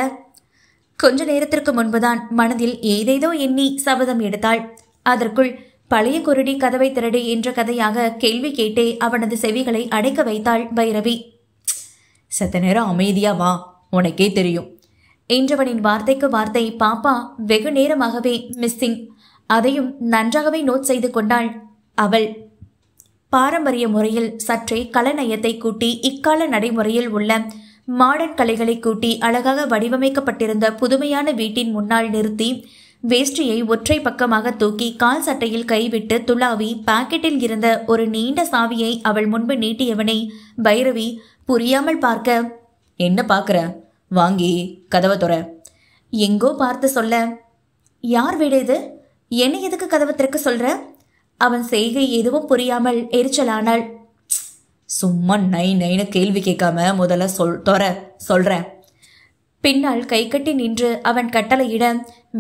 கொஞ்ச நேரத்திற்கு முன்புதான் மனதில் ஏதேதோ எண்ணி சபதம் எடுத்தாள். அதற்குள் பழைய குருடி கதவை திரடி என்ற கதையாக கேள்வி கேட்டே அவனது செவிகளை அடைக்க வைத்தாள் பைரவி. சத்த நேரம் அமைதியா வா, உனக்கே தெரியும் என்றவனின் வார்த்தைக்கு வார்த்தை பாப்பா வெகு நேரமாகவே மிஸ்ஸிங். அதையும் நன்றாகவே நோட் செய்து கொண்டாள் அவள். பாரம்பரிய முறையில் சற்றே கலநயத்தை கூட்டி இக்கால நடைமுறையில் உள்ள மாடர்ன் கலைகளை கூட்டி அழகாக வடிவமைக்கப்பட்டிருந்த புதுமையான வீட்டின் முன்னால் நிறுத்தி வேஷ்டியை ஒற்றை பக்கமாக தூக்கி கால் சட்டையில் கைவிட்டு துளாவி பாக்கெட்டில் இருந்த ஒரு நீண்ட சாவியை அவள் முன்பு நீட்டியவனை பைரவி புரியாமல் பார்க்க, என்ன பார்க்குற? வாங்கி கதவை தொற. எங்கோ பார்த்து சொல்ல, யார் வீடு இது? என்ன எதுக்கு கதவை திறக்க சொல்ற? அவன் செய்கை எதுவும் புரியாமல் எரிச்சலானாள். சும்மா நைன்னு கேள்வி கேட்காம முதல்ல சொல்றேன். பின்னால் கை கட்டி நின்று அவன் கட்டளையிட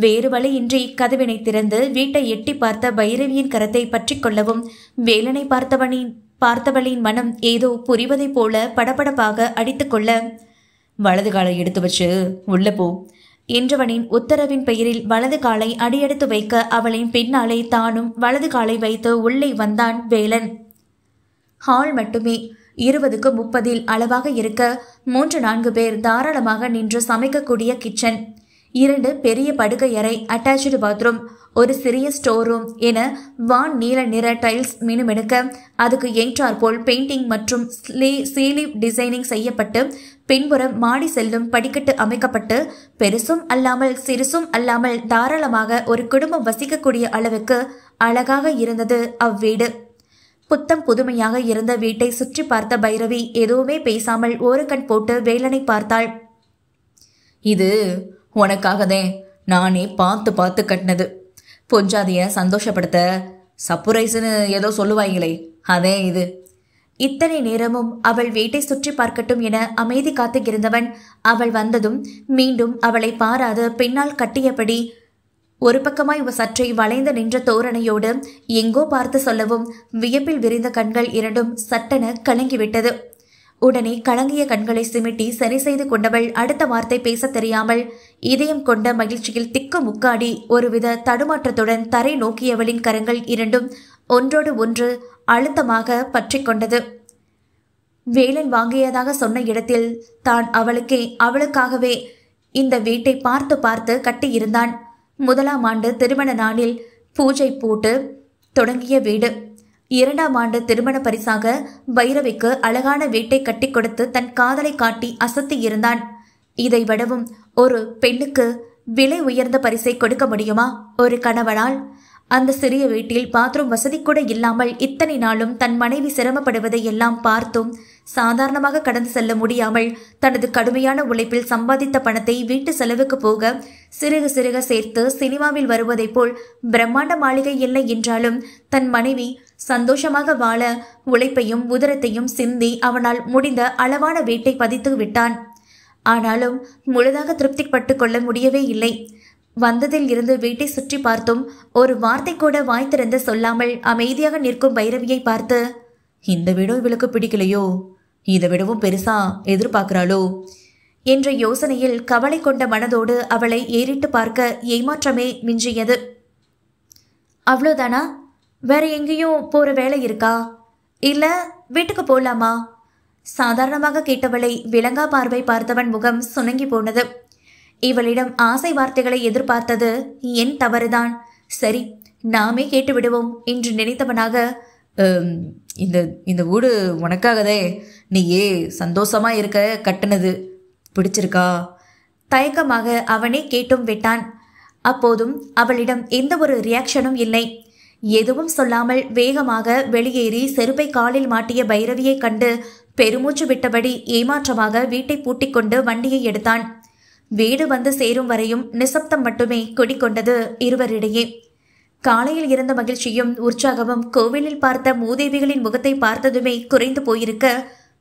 வேறு வழியின்றி கதவினை திறந்து வீட்டை எட்டி பார்த்த பைரவியின் கரத்தை பற்றி கொள்ளவும் வேலனை பார்த்தவளின் மனம் ஏதோ புரிவதைப் போல படபடப்பாக அடித்துக்கொள்ள, வலது காலை எடுத்து வச்சு உள்ள போ என்றவனின் உத்தரவின் பெயரில் வலது காலை அடியெடுத்து வைக்க அவளின் பின்னாலே தானும் வலது காலை வைத்து உள்ளே வந்தான் வேலன். ஹால் மட்டுமே 20க்கு 30 அளவாக இருக்க 3-4 பேர் தாராளமாக நின்று சமைக்கக்கூடிய கிச்சன், 2 பெரிய படுக்கை அறை, அட்டாச்சு பாத்ரூம், ஒரு சிறிய ஸ்டோர் ரூம் என வான் நீல நிற டைல்ஸ் மினுமெடுக்க அதுக்கு ஏற்றாற்போல் பெயிண்டிங் மற்றும் சீலிவ் டிசைனிங் செய்யப்பட்டு பின்புறம் மாடி செல்லும் படிக்கட்டு அமைக்கப்பட்டு பெருசும் அல்லாமல் சிறுசும் அல்லாமல் தாராளமாக ஒரு குடும்பம் வசிக்கக்கூடிய அளவுக்கு அழகாக இருந்தது அவ்வீடு. புத்தம் புதுமையாக இருந்த வீட்டை சுற்றி பார்த்த பைரவி எதுவுமே பேசாமல் ஒரு கண் போட்டு வேலனை பார்த்தாள். இது உனக்காகதே நானே பார்த்து பார்த்து கட்டினது. பொஞ்சாதிய சந்தோஷப்படுத்த சர்ப்ரைஸ்னு ஏதோ சொல்லுவாங்களே, அதே இது. இத்தனை நேரமும் அவள் வீட்டை சுற்றி பார்க்கட்டும் என அமைதி காத்து இருந்தவன் அவள் வந்ததும் மீண்டும் அவளை பாராது பின்னால் கட்டியபடி ஒரு பக்கமாய் சற்றை வளைந்து நின்ற தோரணையோடு எங்கோ பார்த்து சொல்லவும் வியப்பில் விரிந்த கண்கள் இரண்டும் சட்டென கலங்கிவிட்டது. உடனே கலங்கிய கண்களை சிமிட்டி சரி செய்து கொண்டவள் அடுத்த வார்த்தை பேச தெரியாமல் இதயம் கொண்ட மகிழ்ச்சியில் திக்கு முக்காடி ஒருவித தடுமாற்றத்துடன் தரை நோக்கியவளின் கரங்கள் இரண்டும் ஒன்றோடு ஒன்று அழுத்தமாக பற்றி கொண்டது. வேலன் வாங்கியதாக சொன்ன இடத்தில் தான் அவளுக்காகவே இந்த வீட்டை பார்த்து பார்த்து கட்டியிருந்தான். 1ஆம் ஆண்டு திருமண நாளில் பூஜை போட்டு தொடங்கிய வீடு. 2ஆம் ஆண்டு திருமண பரிசாக பைரவிக்கு அழகான வீட்டை கட்டி கொடுத்து தன் காதலை காட்டி அசத்தி இருந்தான். இதை விடவும் ஒரு பெண்ணுக்கு விலை உயர்ந்த பரிசை கொடுக்க முடியுமா ஒரு கணவனால்? அந்த சிறிய வீட்டில் பாத்ரூம் வசதி கூட இல்லாமல் இத்தனை நாளும் தன் மனைவி சிரமப்படுவதை எல்லாம் பார்த்தும் சாதாரணமாக கடந்து செல்ல முடியாமல் தனது கடுமையான உழைப்பில் சம்பாதித்த பணத்தை வீட்டு செலவுக்கு போக சிறுக சிறுக சேர்த்து சினிமாவில் வருவதைப் போல் பிரம்மாண்ட மாளிகை இல்லை என்றாலும் தன் மனைவி சந்தோஷமாக வாழ உழைப்பையும் உதரத்தையும் சிந்தி அவனால் முடிந்த அளவான வீட்டை பதித்து விட்டான். ஆனாலும் முழுதாக திருப்திப்பட்டு கொள்ள முடியவே இல்லை. வந்ததில் இருந்து வீட்டை சுற்றி பார்த்தும் ஒரு வார்த்தை கூட வாய் திறந்து சொல்லாமல் அமைதியாக நிற்கும் பைரவியை பார்த்து, இந்த வீடும் இவளுக்கு பிடிக்கலையோ, இதை விடவும் பெருசா எதிர்பார்க்கிறாளோ என்ற யோசனையில் கவலை கொண்ட மனதோடு அவளை ஏறிட்டு பார்க்க ஏமாற்றமே மிஞ்சியது. அவ்வளோதானா? வேற எங்கேயும் போற வேலை இருக்கா? இல்ல வீட்டுக்கு போலாமா? சாதாரணமாக கேட்டவளை விலங்கா பார்வை பார்த்தவன் முகம் சுணங்கி போனது. இவளிடம் ஆசை வார்த்தைகளை எதிர்பார்த்தது என் தவறுதான். சரி, நாமே கேட்டு விடுவோம் என்று நினைத்தவனாக, இந்த இந்த வீடு உனக்காகதே, நீயே சந்தோஷமா இருக்க கட்டுனது, பிடிச்சிருக்கா? தயக்கமாக அவனே கேட்டும் விட்டான். அப்போதும் அவளிடம் எந்த ஒரு ரியாக்ஷனும் இல்லை. எதுவும் சொல்லாமல் வேகமாக வெளியேறி செருப்பை காலில் மாட்டிய பைரவியை கண்டு பெருமூச்சு விட்டபடி ஏமாற்றமாக வீட்டை பூட்டிக் கொண்டு வண்டியை எடுத்தான். வீடு வந்து சேரும் வரையும் நிசப்தம் மட்டுமே குடிக்கொண்டது இருவரிடையே. காலையில் இருந்த மகிழ்ச்சியும் உற்சாகமும் கோவிலில் பார்த்த மூதேவிகளின் முகத்தை பார்த்ததுமே குறைந்து போயிருக்க,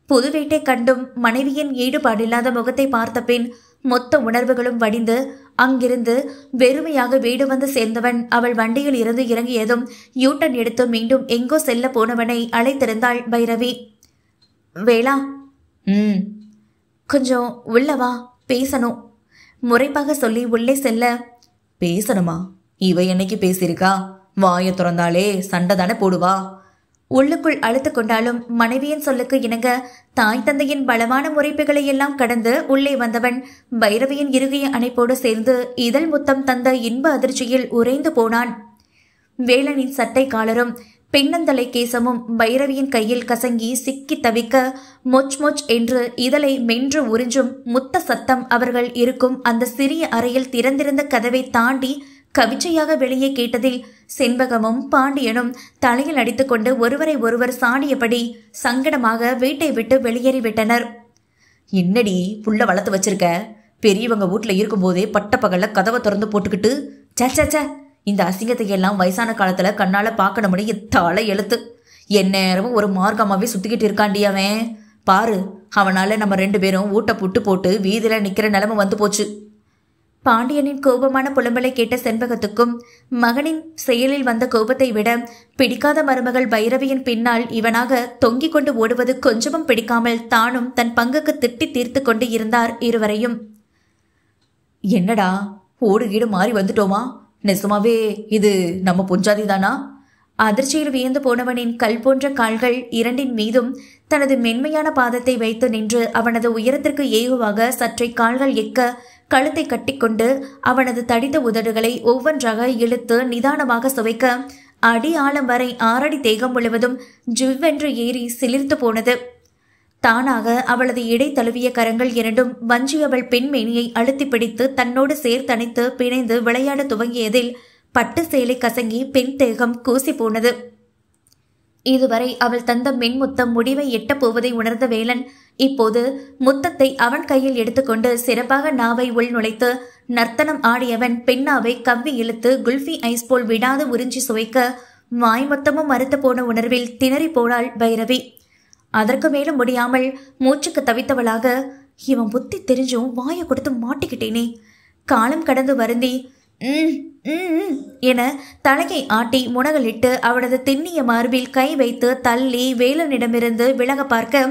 புது வீட்டை கண்டும் மனைவியின் ஈடுபாடில்லாத முகத்தை பார்த்த பின் மொத்த உணர்வுகளும் வடிந்து அங்கிருந்து வெறுமையாக வீடு வந்து சேர்ந்தவன் அவள் வண்டியில் இருந்து இறங்கியதும் யூட்டன் எடுத்து மீண்டும் எங்கோ செல்ல போனவனை அழைத்திருந்தாள் பைரவி. வேளா, கொஞ்சம் உள்ளவா, பேசணும் முறைப்பாக சொல்லி உள்ளே செல்ல. பேசணுமா? இவ என்னைக்கு பேசியிருக்கா? வாயை திறந்தாலே சண்டை தானே போடுவா. உள்ளுக்குள் அழுத்து கொண்டாலும் மனைவியின் சொல்லுக்கு இணங்க தாய் தந்தையின் பலமான முறைப்புகளை எல்லாம் கடந்து உள்ளே வந்தவன் பைரவியின் இறுகிய அணைப்போடு சேர்ந்து இதழ் முத்தம் தந்த இன்ப அதிர்ச்சியில் உறைந்து போனான். வேலனின் சட்டை காலரும் பெண்ணந்தலை கேசமும் பைரவியின் கையில் கசங்கி சிக்கி தவிக்க மொச் மொச் என்று இதழை மென்று உறிஞ்சும் முத்த சத்தம் அவர்கள் இருக்கும் அந்த சிறிய அறையில் திறந்திருந்த கதவை தாண்டி கவிச்சையாக வெளியே கேட்டதில் செண்பகமும் பாண்டியனும் தலையில் அடித்துக்கொண்டு ஒருவரை ஒருவர் சாடியபடி சங்கடமாக வீட்டை விட்டு வெளியேறிவிட்டனர். என்னடி புள்ள வளர்த்து வச்சிருக்க? பெரியவங்க வீட்டுல இருக்கும்போதே பட்ட பகல்ல கதவை திறந்து போட்டுக்கிட்டு சச்ச இந்த அசிங்கத்தை எல்லாம் வயசான காலத்துல கண்ணால பார்க்கணும்னு எத்தால எழுத்து. எந்நேரமும் ஒரு மார்க்கமாவே சுத்திக்கிட்டு இருக்காண்டி அவன். பாரு, அவனால நம்ம 2 பேரும் ஊட்ட புட்டு போட்டு வீதியில நிக்கிற நிலைமை வந்து போச்சு. பாண்டியனின் கோபமான புலம்பலை கேட்ட செண்பகத்துக்கும் மகனின் செயலில் வந்த கோபத்தை விட பிடிக்காத மருமகள் பைரவியின் பின்னால் இவனாக தொங்கிக் கொண்டு ஓடுவது கொஞ்சமும் பிடிக்காமல் தானும் தன் பங்குக்கு திட்டி தீர்த்து கொண்டு இருந்தார் இருவரையும். என்னடா, ஓடு கீடு மாறி வந்துட்டோமா? நெசமாவே இது நம்ம பொஞ்சாதி தானா? அதிர்ச்சியில் வியந்து போனவனின் கல் போன்ற கால்கள் இரண்டின் மீதும் தனது மென்மையான பாதத்தை வைத்து நின்று அவனது உயரத்திற்கு ஏகுவாக சற்றை கால்கள் எக்க கழுத்தை கட்டிக்கொண்டு அவனது தடித்த உதடுகளை ஒவ்வொன்றாக இழுத்து நிதானமாக சுவைக்க அடி ஆழம் வரை 6 அடி தேகம் முழுவதும் ஜிவ்வென்று ஏறி சிலிர்த்து போனது. தானாக அவளது இடை தழுவிய கரங்கள் இரண்டும் வஞ்சியவள் பெண்மேனியை அழுத்தி பிடித்து தன்னோடு சேர்த்தணைத்து பிணைந்து விளையாட துவங்கியதில் பட்டு சேலை கசங்கி பெண் தேகம் கூசி போனது. இதுவரை அவள் தந்த மென்முத்தம் முடிவை எட்டப் போவதை உணர்ந்த வேலன் இப்போது முத்தத்தை அவன் கையில் எடுத்துக்கொண்டு சிறப்பாக நாவை உள் நுழைத்து நர்த்தனம் ஆடியவன் பெண்ணாவை கவ்வி இழுத்து குல்ஃபி ஐஸ் போல் விடாது உறிஞ்சி சுவைக்க வாய் மொத்தமும் மறுத்து போன உணர்வில் திணறி போனாள் பைரவி. அதற்கு மேலும் முடியாமல் மூச்சுக்கு தவித்தவளாக, இவன் புத்தி தெரிஞ்சும் வாயை கொடுத்து மாட்டிக்கிட்டேனே, காலம் கடந்து வருந்தி என தலையை ஆட்டி முனகலிட்டு அவளது திண்ணிய மார்பில் கை வைத்து தள்ளி வேலனிடமிருந்து விலக பார்க்க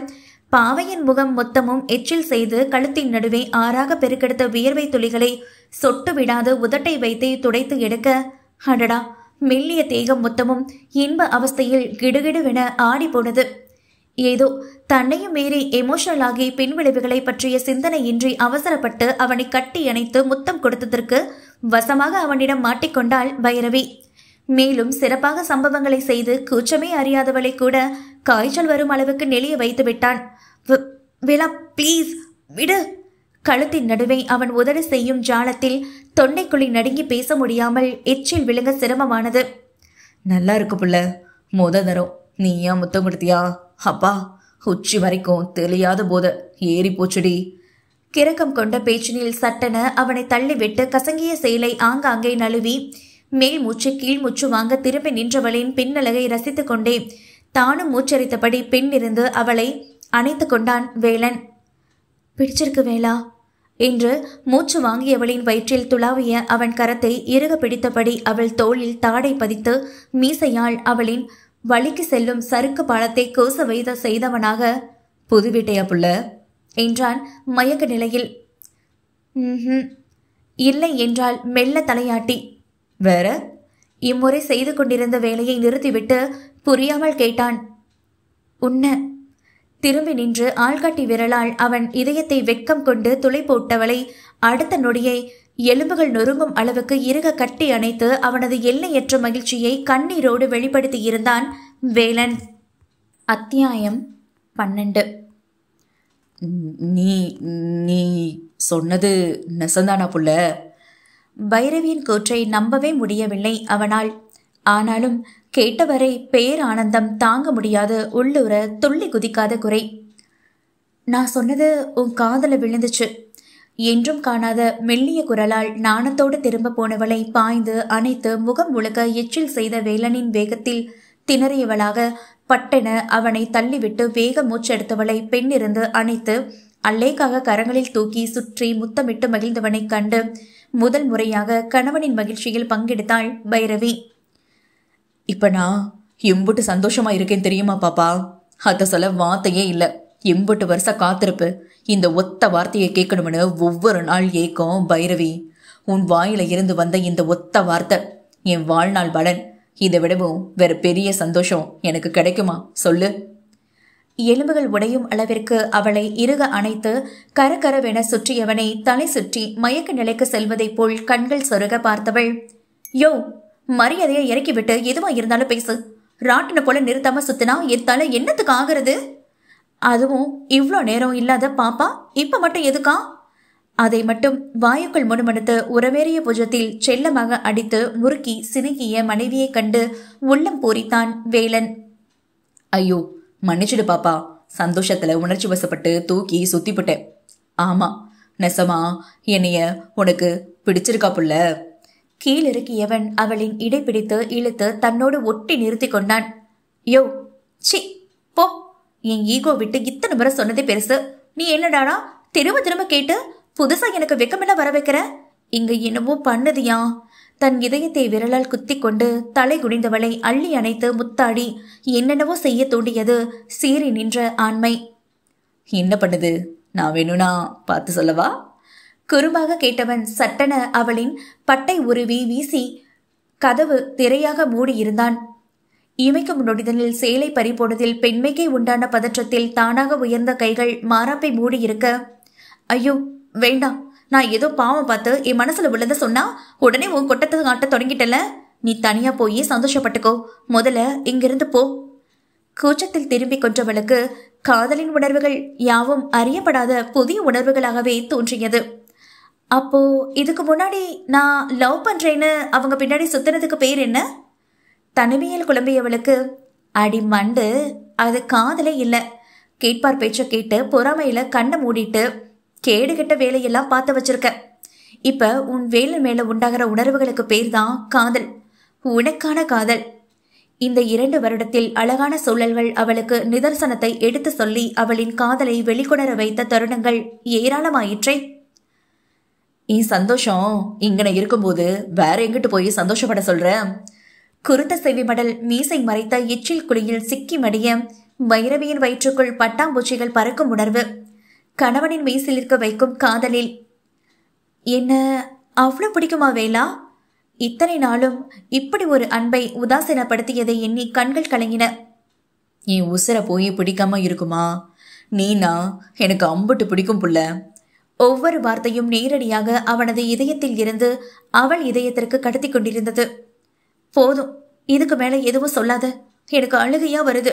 பாவையின் முகம் மொத்தமும் எச்சில் செய்து கழுத்தின் நடுவே ஆறாக பெருக்கெடுத்த வியர்வை துளிகளை சொட்டு விடாது உதட்டை வைத்து துடைத்து எடுக்க, அடடா, மெல்லிய தேகம் மொத்தமும் இன்ப அவஸ்தையில் கிடுகிடுவென ஆடி போனது. ஏதோ தன்னையும் மீறி எமோஷனல் ஆகி பின்விளைவுகளை பற்றிய சிந்தனையின்றி அவசரப்பட்டு அவனை கட்டி அணைத்து முத்தம் கொடுத்ததற்கு வசமாக அவனிடம் மாட்டிக்கொண்டாள் பைரவி. மேலும் சிறப்பாக சம்பவங்களை செய்து கூச்சமே அறியாதவளை கூட காய்ச்சல் வரும் அளவுக்கு நெளிய வைத்து விட்டான். வேளா, ப்ளீஸ் விடு. கழுத்தின் நடுவே அவன் உதடு செய்யும் ஜாலத்தில் தொண்டைக்குழி நடுங்கி பேச முடியாமல் எச்சில் விழுங்க சிரமமானது. நல்லா இருக்கு புள்ள, தரம் நீ ஏன் முத்தம் கொடுத்தியா? அப்பா, உச்சி வரைக்கும் தெரியாத போத ஏறி போச்சுடி. கிறக்கம் கொண்ட பேச்சினில் சட்டென அவனை தள்ளிவிட்டு கசங்கிய சேலை ஆங்காங்கே நழுவி மேல் மூச்சு கீழ் மூச்சு வாங்க திரும்பி நின்றவளின் பின்னலகை ரசித்து கொண்டே தானும் மூச்சரித்தபடி பின்னிருந்து அவளை அணைத்து கொண்டான் வேலன். பிடிச்சிருக்கு வேளா என்று மூச்சு வாங்கியவளின் வயிற்றில் துளாவிய அவன் கரத்தை இறுக பிடித்தபடி அவள் தோளில் தாடை பதித்து மீசையால் அவளின் வழிக்கு செல்லும் சறுக்கு பாலத்தை கோச வைத்த செய்தவனாக, புது வீட்டையா புள்ள என்றான் மயக்க நிலையில். இல்லை என்றால் மெல்ல தலையாட்டி. வேற? இம்முறை செய்து கொண்டிருந்த வேலையை நிறுத்திவிட்டு புரியாமல் கேட்டான். உன்ன திரும்பி நின்று ஆள்காட்டி விரலால் அவன் இதயத்தை வெட்கம் கொண்டு துளை போட்டவளை அடுத்த நொடியை எலும்புகள் நொறுங்கும் அளவுக்கு இறுக கட்டி அணைத்து அவனது எல்லையற்ற மகிழ்ச்சியை கண்ணீரோடு வெளிப்படுத்தி இருந்தான் வேலன். அத்தியாயம் 12. நீ நீ சொன்னது நெசந்தானா புள்ள? பைரவியின் கூற்றை நம்பவே முடியவில்லை அவனால். ஆனாலும் கேட்டவரை பேரானந்தம் தாங்க முடியாது உள்ளுர துள்ளி குதிக்காத குறை. நான் சொன்னது உன் காதல விழுந்துச்சு. என்றும் காணாத மெல்லிய குரலால் நாணத்தோடு திரும்ப போனவளை பாய்ந்து அணைத்து முகம் முழுக்க எச்சில் செய்த வேலனின் வேகத்தில் திணறியவளாக பட்டென அவனை தள்ளிவிட்டு வேக மூச்செடுத்தவளை பெண்ணிருந்து அணைத்து அல்லேக்காக கரங்களில் தூக்கி சுற்றி முத்தமிட்டு மகிழ்ந்தவனை கண்டு முதல் முறையாக கணவனின் மகிழ்ச்சியில் பங்கெடுத்தாள் பைரவி. இப்ப நான் எம்புட்டு சந்தோஷமா இருக்கேன் தெரியுமா பாப்பா? அத சொல்ல வார்த்தையே இல்லை. எம்புட்டு வருஷம் காத்திருப்பு இந்த ஒத்த வார்த்தையை கேட்கணும்னு ஒவ்வொரு நாள் ஏக்கம் பைரவி. உன் வாயில இருந்து வந்த இந்த ஒத்த வார்த்தை என் வாழ்நாள் பலன். இதை விடவும் வேற பெரிய சந்தோஷம் எனக்கு கிடைக்குமா சொல்லு? எலும்புகள் உடையும் அளவிற்கு அவளை இறுக அணைத்து கரகரவென சுற்றியவனை தலை சுற்றி மயக்க நிலைக்கு செல்வதைப் போல் கண்கள் சொருக பார்த்தவள், யோ மரியாதையை இறக்கிவிட்டு எதுவா இருந்தாலும் பேசு. ராட்டின போல நிறுத்தாம சுத்தினா என் தலை என்னத்துக்கு ஆகிறது? அதுவும் இவ்வளோ நேரம் இல்லாத பாப்பா இப்ப மட்டும் எதுக்கா? அதை மட்டும் வாயுக்கள் முணுமுணுத்து உறவேறிய புஜத்தில் செல்லமாக அடித்து முறுக்கி சினுக்கிய மனைவியை கண்டு உள்ளம் பூரித்தான் வேலன். ஐயோ மன்னிச்சிடு பாப்பா, சந்தோஷத்துல உணர்ச்சி வசப்பட்டு தூக்கி சுத்திப்புட்டேன். ஆமா நெசமா என்னைய உனக்கு பிடிச்சிருக்கா புள்ள? கீழிறக்கியவன் அவளின் இடை பிடித்து இழுத்து தன்னோடு ஒட்டி நிறுத்தி கொண்டான். யோ சி போ, என் ஈகோ விட்டு இத்தனை முறை சொன்னதே பெருசு. நீ என்னடானா திரும்ப திரும்ப கேட்டு புதுசா எனக்கு வெக்கமெல்லாம் வர வைக்கிற? இங்க என்னவோ பண்ணுதியா? தன் இதயத்தை விரலால் குத்தி கொண்டு தலை குனிந்தவளை அள்ளி அணைத்து முத்தாடி என்னென்னவோ செய்ய தூண்டியது சீறி நின்ற ஆண்மை. என்ன பண்ணுது? நான் வேணும்னா பார்த்து சொல்லவா? குறும்பாக கேட்டவன் சட்டென அவளின் பட்டை உருவி வீசி கதவு திரையாக மூடியிருந்தான். இமைக்கும் நொடிதலில் சேலை பறிபோனதில் பெண்மைக்கே உண்டான பதற்றத்தில் தானாக உயர்ந்த கைகள் மாறாப்பை மூடியிருக்க, ஐயோ வேண்டாம், நான் ஏதோ பாவம் பார்த்து என் மனசுல உள்ளத சொன்னா உடனே உன் கொட்டத்தை காட்ட தொடங்கிட்டல. நீ தனியா போய் சந்தோஷப்பட்டுக்கோ, முதல்ல இங்கிருந்து போ. கூச்சத்தில் திரும்பி கொன்றவளுக்கு காதலின் உணர்வுகள் யாவும் அறியப்படாத புதிய உணர்வுகளாகவே தோன்றியது. அப்போ இதுக்கு முன்னாடி நான் லவ் பண்றேன்னு அவங்க பின்னாடி சுத்தினதுக்கு பேர் என்ன? தனிமையில் குழம்பியவளுக்கு, அடி மண்டு, அது காதலே இல்லை. கேட்பார் பேச்ச கேட்டு பொறாமையில கண்ணை மூடிட்டு கேடுகெட்ட வேலையெல்லாம் பார்த்து வச்சிருக்க. இப்ப உன் வேலை மேல உண்டாகிற உணர்வுகளுக்கு பேர் தான் காதல், உனக்கான காதல். இந்த 2 வருடத்தில் அழகான சூழல்கள் அவளுக்கு நிதர்சனத்தை எடுத்து சொல்லி அவளின் காதலை வெளிக்கொணர வைத்த தருணங்கள் ஏராளமாயிற்றே. என் சந்தோஷம் இங்கன இருக்கும்போது வேற எங்கிட்டு போய் சந்தோஷப்பட சொல்ற? குருத்த செவிமடல் மீசை மறைத்த எச்சில் குழியில் சிக்கி மடிய பைரவியின் வயிற்றுக்குள் பட்டாம்பூச்சிகள் பறக்கும் உணர்வு, கணவனின் மீசிலிருக்க வைக்கும் காதலில். என்ன அவ்வளவு பிடிக்குமா வேலா? இத்தனை நாளும் இப்படி ஒரு அன்பை உதாசீனப்படுத்தியதை எண்ணி கண்கள் கலங்கின. என் உசுர போய் பிடிக்காம இருக்குமா? நீனா எனக்கு அம்புட்டு பிடிக்கும் புள்ள. ஒவ்வொரு வார்த்தையும் நேரடியாக அவனது இதயத்தில் இருந்து அவள் இதயத்திற்கு கடத்தி கொண்டிருந்தது. போதும், இதுக்கு மேல எதுவும் சொல்லாத, எனக்கு அழுகையா வருது.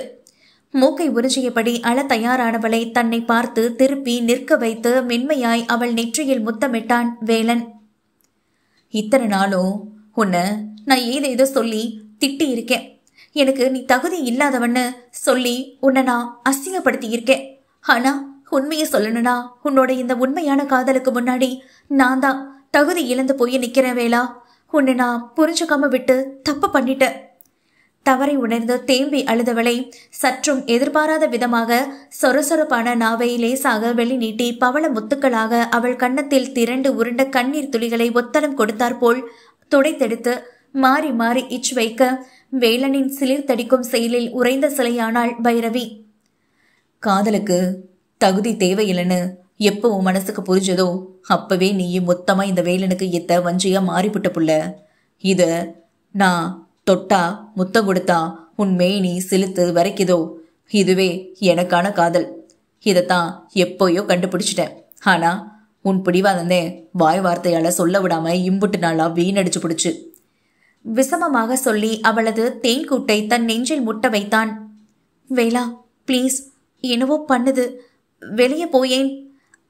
மூக்கை உறிஞ்சியபடி அழ தயாரானவளை தன்னை பார்த்து திருப்பி நிற்க வைத்து மென்மையாய் அவள் நெற்றியில் முத்தமிட்டான் வேலன். இத்தனை நாளும் உன்னை நான் ஏதேதோ சொல்லி திட்டி இருக்கேன். எனக்கு நீ தகுதி இல்லாதவன்னு சொல்லி உன்னை நான் அசிங்கப்படுத்தி இருக்கேன். ஆனா உண்மையை சொல்லணும்னா உன்னோட இந்த உண்மையான காதலுக்கு முன்னாடி நான் தான் தகுதி இழந்து போய் நிக்கிறேன் வேலா. உன்னை நான் புரிஞ்சுக்காம விட்டு தப்பு பண்ணிட்டேன். தவறை உணர்ந்து தேம்பி அழுதவளை சற்றும் எதிர்பாராத விதமாக சொரசொரப்பான நாவை லேசாக வெளி நீட்டி பவள முத்துக்களாக அவள் கன்னத்தில் திரண்டு உருண்ட கண்ணீர் துளிகளை ஒத்தடம் கொடுத்தாற்போல் துடைத்தெடுத்து மாறி மாறி இச் வைக்க வேலனின் சிலிர்த்தடிக்கும் செயலில் உறைந்த சிலையானாள் பைரவி. காதலுக்கு தகுதி தேவையில்லைன்னு எப்போ உன் மனசுக்கு புரிஞ்சதோ அப்பவே நீயும் மொத்தமா இந்த வேலனுக்கு எத்த வஞ்சியா மாறிவிட்ட புள்ள. இத நான் தொட்டா முத்தம் கொடுத்தா உன் மேனி சிலுத்து வரைக்குதோ, இதுவே எனக்கான காதல். இதைத்தான் எப்போயோ கண்டுபிடிச்சிட்டேன். ஆனா உன் பிடிவாதந்தே வாய் வார்த்தையால சொல்ல விடாம இம்புட்டு நாளா வீணடிச்சு பிடிச்சு விஷமமாக சொல்லி அவளது தேன் கூட்டை தன் நெஞ்சில் முட்ட வைத்தான். வேலா ப்ளீஸ், என்னவோ பண்ணுது, வெளியே போயேன்.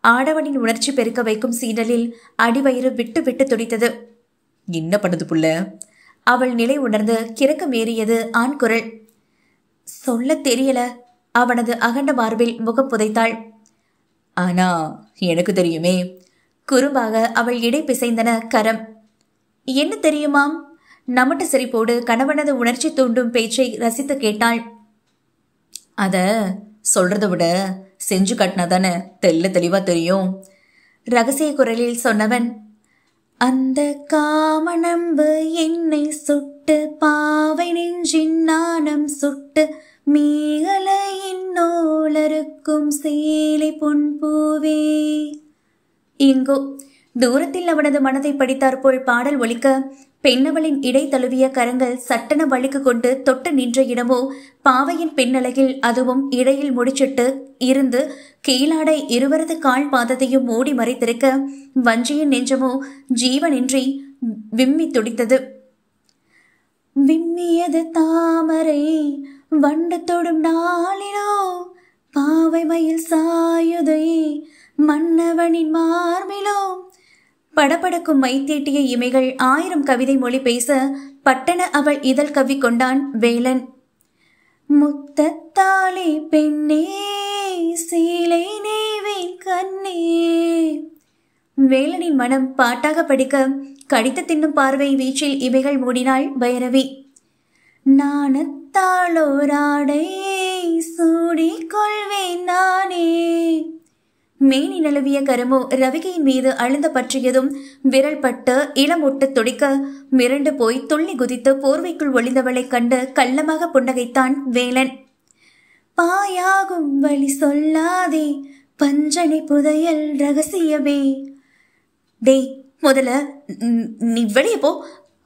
ஆடவனின் உணர்ச்சி பெருக்க வைக்கும் சீடலில் அடிவயிறு விட்டு விட்டு துடித்தது. என்ன பண்ணுது புள்ள? அவள் நிலை உணர்ந்து கிறக்க மீறியது ஆண் குரல். சொல்ல தெரியல. அவனது அகண்ட மார்பில் முகம் புதைத்தாள். ஆனா எனக்கு தெரியுமே. குறும்பாக அவள் இடை பிசைந்தன கரம். என்ன தெரியுமாம்? நமட்டு சிரிப்போடு கணவனது உணர்ச்சி தூண்டும் பேச்சை ரசித்து கேட்டாள். அத சொல்றத விட செஞ்சு காட்டினாதானே தெல்ல தெளிவா தெரியும். ரகசிய குரலில் சொன்னவன், அந்த காமனம்பு என்னை சுட்டு பாவை நெஞ்சின் நாணம் சுட்டு மீகலையின் நூலருக்கும் சேலை பொன்பூவே. இங்கோ தூரத்தில் அவனது மனதை படித்தாற்போல் பாடல் ஒலிக்க, பெண்ணவளின் இடை தழுவிய கரங்கள் சட்டன வலிக்கு கொண்டு தொட்டு நின்ற இடமோ பாவையின் பெண்ணழகில், அதுவும் இடையில் முடிச்சிட்டு இருந்து கீழாடை இருவரது கால் பாதத்தையும் மூடி மறைத்திருக்க, வஞ்சியின் நெஞ்சமோ ஜீவனின்றி விம்மி துடித்தது. விம்மியது தாமரை வண்டு தொடும் நாளிலோ பாவை மயில் சாயுதை மன்னவனின் மார்பிலோ. படபடக்கும் மைத்தீட்டிய இமைகள் 1000 கவிதை மொழி பேச பட்டன அவள் இதழ் கவ்வி கொண்டான் வேலன். முத்தத்தாலே பெண்ணே சீலை நெய்வேன் கண்ணே. வேலனின் மனம் பாட்டாக படிக்க கடித்து தின்னும் பார்வை வீச்சில் இவைகள் மூடினாள் பைரவி. நாணத்தாளோராடை சூடிக் கொள்வேன் நானே. மேனி நழுவிய கரமோ ரவிகையின் மீது அழுந்த பற்றியதும் விரல் பட்டு இளமொட்டு துடிக்க மிரண்டு போய் துள்ளி குதித்து போர்வைக்குள் ஒளிந்தவளை கண்டு கள்ளமாக புன்னகைத்தான் வேலன். பாயாகும் வழி சொல்லாதே பஞ்சனை புதையல் ரகசியமே. டேய், முதல்ல நீ வெளியே போ.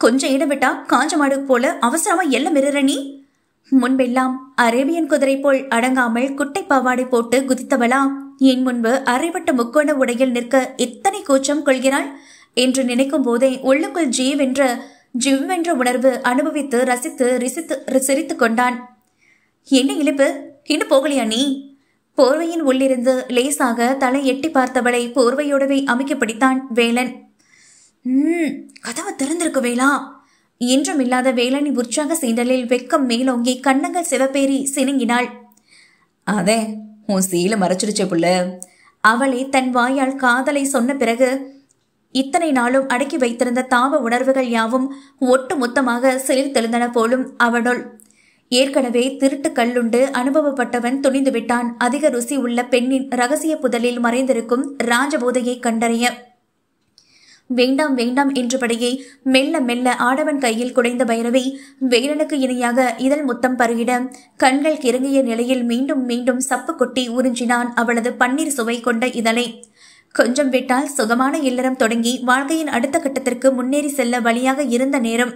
கொஞ்சம் இடம் விட்டா காஞ்ச மாடு போல அவசரமா எல்லாம் மிரற. நீ முன்பெல்லாம் அரேபியன் குதிரை போல் அடங்காமல் குட்டை பாவாடை போட்டு குதித்தவளா என் முன்பு அரைவட்ட முக்கோண உடையில் நிற்க இத்தனை கூச்சம் கொள்கிறாள் என்று நினைக்கும் போதே உள்ளுக்குள் ஜிவ்வென்ற உணர்வு அனுபவித்து ரசித்து சிரித்து கொண்டான். என்ன இழுப்பு, இன்னும் போகலையா நீ? போர்வையின் உள்ளிருந்து லேசாக தலை எட்டி பார்த்தவளை போர்வையோடவே அமைக்க பிடித்தான் வேலன். கதவை திறந்திருக்கு வேலா. என்றும் இல்லாத வேலனின் உற்சாக சீண்டலில் வெக்கம் மேலோங்கி கண்ணங்கள் சிவப்பேறி சினுங்கினாள். அதே உன் சீல மறைச்சிருச்சே புள்ள. அவளை தன் வாயால் காதலை சொன்ன பிறகு இத்தனை நாளும் அடக்கி வைத்திருந்த தாவ உணர்வுகள் யாவும் ஒட்டு மொத்தமாக சிலிர்த்தெழுந்தன போலும் அவனுள். ஏற்கனவே திருட்டு கல்லுண்டு அனுபவப்பட்டவன் துணிந்து விட்டான் அதிக ருசி உள்ள பெண்ணின் ரகசிய புதலில் மறைந்திருக்கும் ராஜபோதையை கண்டறிய. வேண்டாம் வேண்டாம் என்றபடியே மெல்ல மெல்ல ஆடவன் கையில் குடைந்த பைரவி வேலனுக்கு இணையாக இதழ் முத்தம் பருகிட கண்கள் கிறங்கிய நிலையில் மீண்டும் மீண்டும் சப்பு கொட்டி உறிஞ்சினான் அவளது பன்னீர் சுவை கொண்ட இதழை. கொஞ்சம் விட்டால் சுகமான இல்லறம் தொடங்கி வாழ்க்கையின் அடுத்த கட்டத்திற்கு முன்னேறி செல்ல வழியாக இருந்த நேரம்.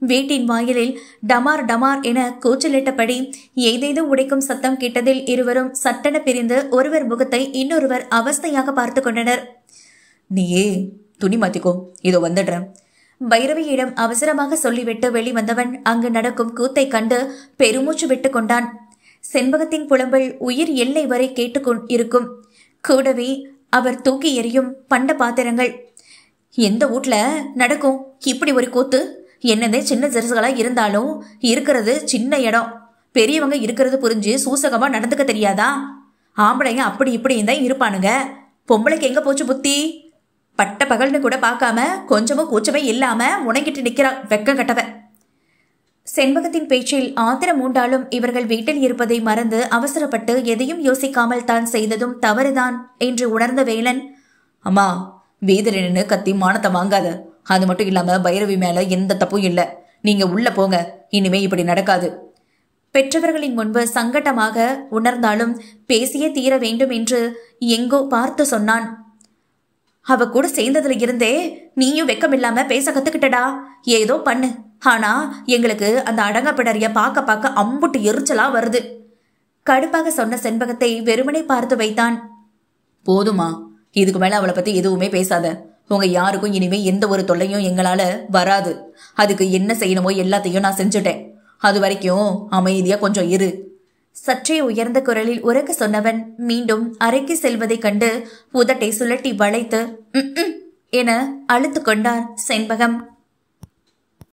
வீட்டின் வாயிலில் டமார் டமார் என கூச்சலிட்டபடி ஏதேதோ உடைக்கும் சத்தம் கேட்டதில் இருவரும் சட்டென பிரிந்து ஒருவர் முகத்தை இன்னொருவர் அவஸ்தையாக பார்த்து கொண்டனர். நீயே துணி மாத்திக்கோ, இதோ வந்துடுறேன். பைரவியிடம் அவசரமாக சொல்லிவிட்டு வெளிவந்தவன் அங்கு நடக்கும் கூத்தை கண்டு பெருமூச்சு விட்டு கொண்டான். செண்பகத்தின் புலம்பல் உயிர் எல்லை வரை கேட்டு இருக்கும். கூடவே அவர் தூக்கி எறியும் பண்ட பாத்திரங்கள். எந்த வீட்ல நடக்கும் இப்படி ஒரு கூத்து? என்னதே சின்ன ஜெருசுகளா இருந்தாலும் இருக்கிறது சின்ன இடம். பெரியவங்க இருக்கிறது புரிஞ்சு சூசகமா நடந்துக்க தெரியாதா? ஆம்பளைங்க அப்படி இப்படி தான் இருப்பானுங்க. பொம்பளைக்கு எங்க போச்சு புத்தி? பட்ட பகல்னு கூட பார்க்காம கொஞ்சமும் கூச்சமே இல்லாம உணங்கிட்டு நிக்கிறா வெக்கம் கட்டவ. செண்பகத்தின் பேச்சில் ஆத்திரம் மூண்டாலும் இவர்கள் வீட்டில் இருப்பதை மறந்து அவசரப்பட்டு எதையும் யோசிக்காமல் தான் செய்ததும் தவறுதான் என்று உணர்ந்த வேலன், அம்மா வீதிரன்னு கத்தி மானத்தை வாங்காத. அது மட்டும் இல்லாம பைரவி மேல எந்த தப்பும் இல்லை. நீங்க உள்ள போங்க, இனிமே இப்படி நடக்காது. பெற்றவர்களின் முன்பு சங்கட்டமாக உணர்ந்தாலும் பேசியே தீர வேண்டும் என்று எங்கோ பார்த்து சொன்னான். அவ கூட சேர்ந்ததுல இருந்தே நீயும் வெக்கமில்லாம பேச கத்துக்கிட்டடா. ஏதோ பண்ணு. ஆனா எங்களுக்கு அந்த அடங்கப்பிடறிய பார்க்க பார்க்க அம்புட்டு எரிச்சலா வருது. கடுப்பாக சொன்ன செண்பகத்தை வெறுமனை பார்த்து வைத்தான். போதுமா, இதுக்கு மேல அவளை பத்தி எதுவுமே பேசாத. உங்க யாருக்கும் இனிமே எந்த ஒரு தொல்லையும் எங்களால வராது. அதுக்கு என்ன செய்யணுமோ எல்லாத்தையும் நான் செஞ்சுட்டேன். அது வரைக்கும் அமைதியா கொஞ்சம் இரு. சற்றே உயர்ந்த குரலில் உரக்க சொன்னவன் மீண்டும் அறைக்கு செல்வதைக் கண்டு உதட்டை சுழட்டி வளைத்து என அழுத்து கொண்டார் செண்பகம்.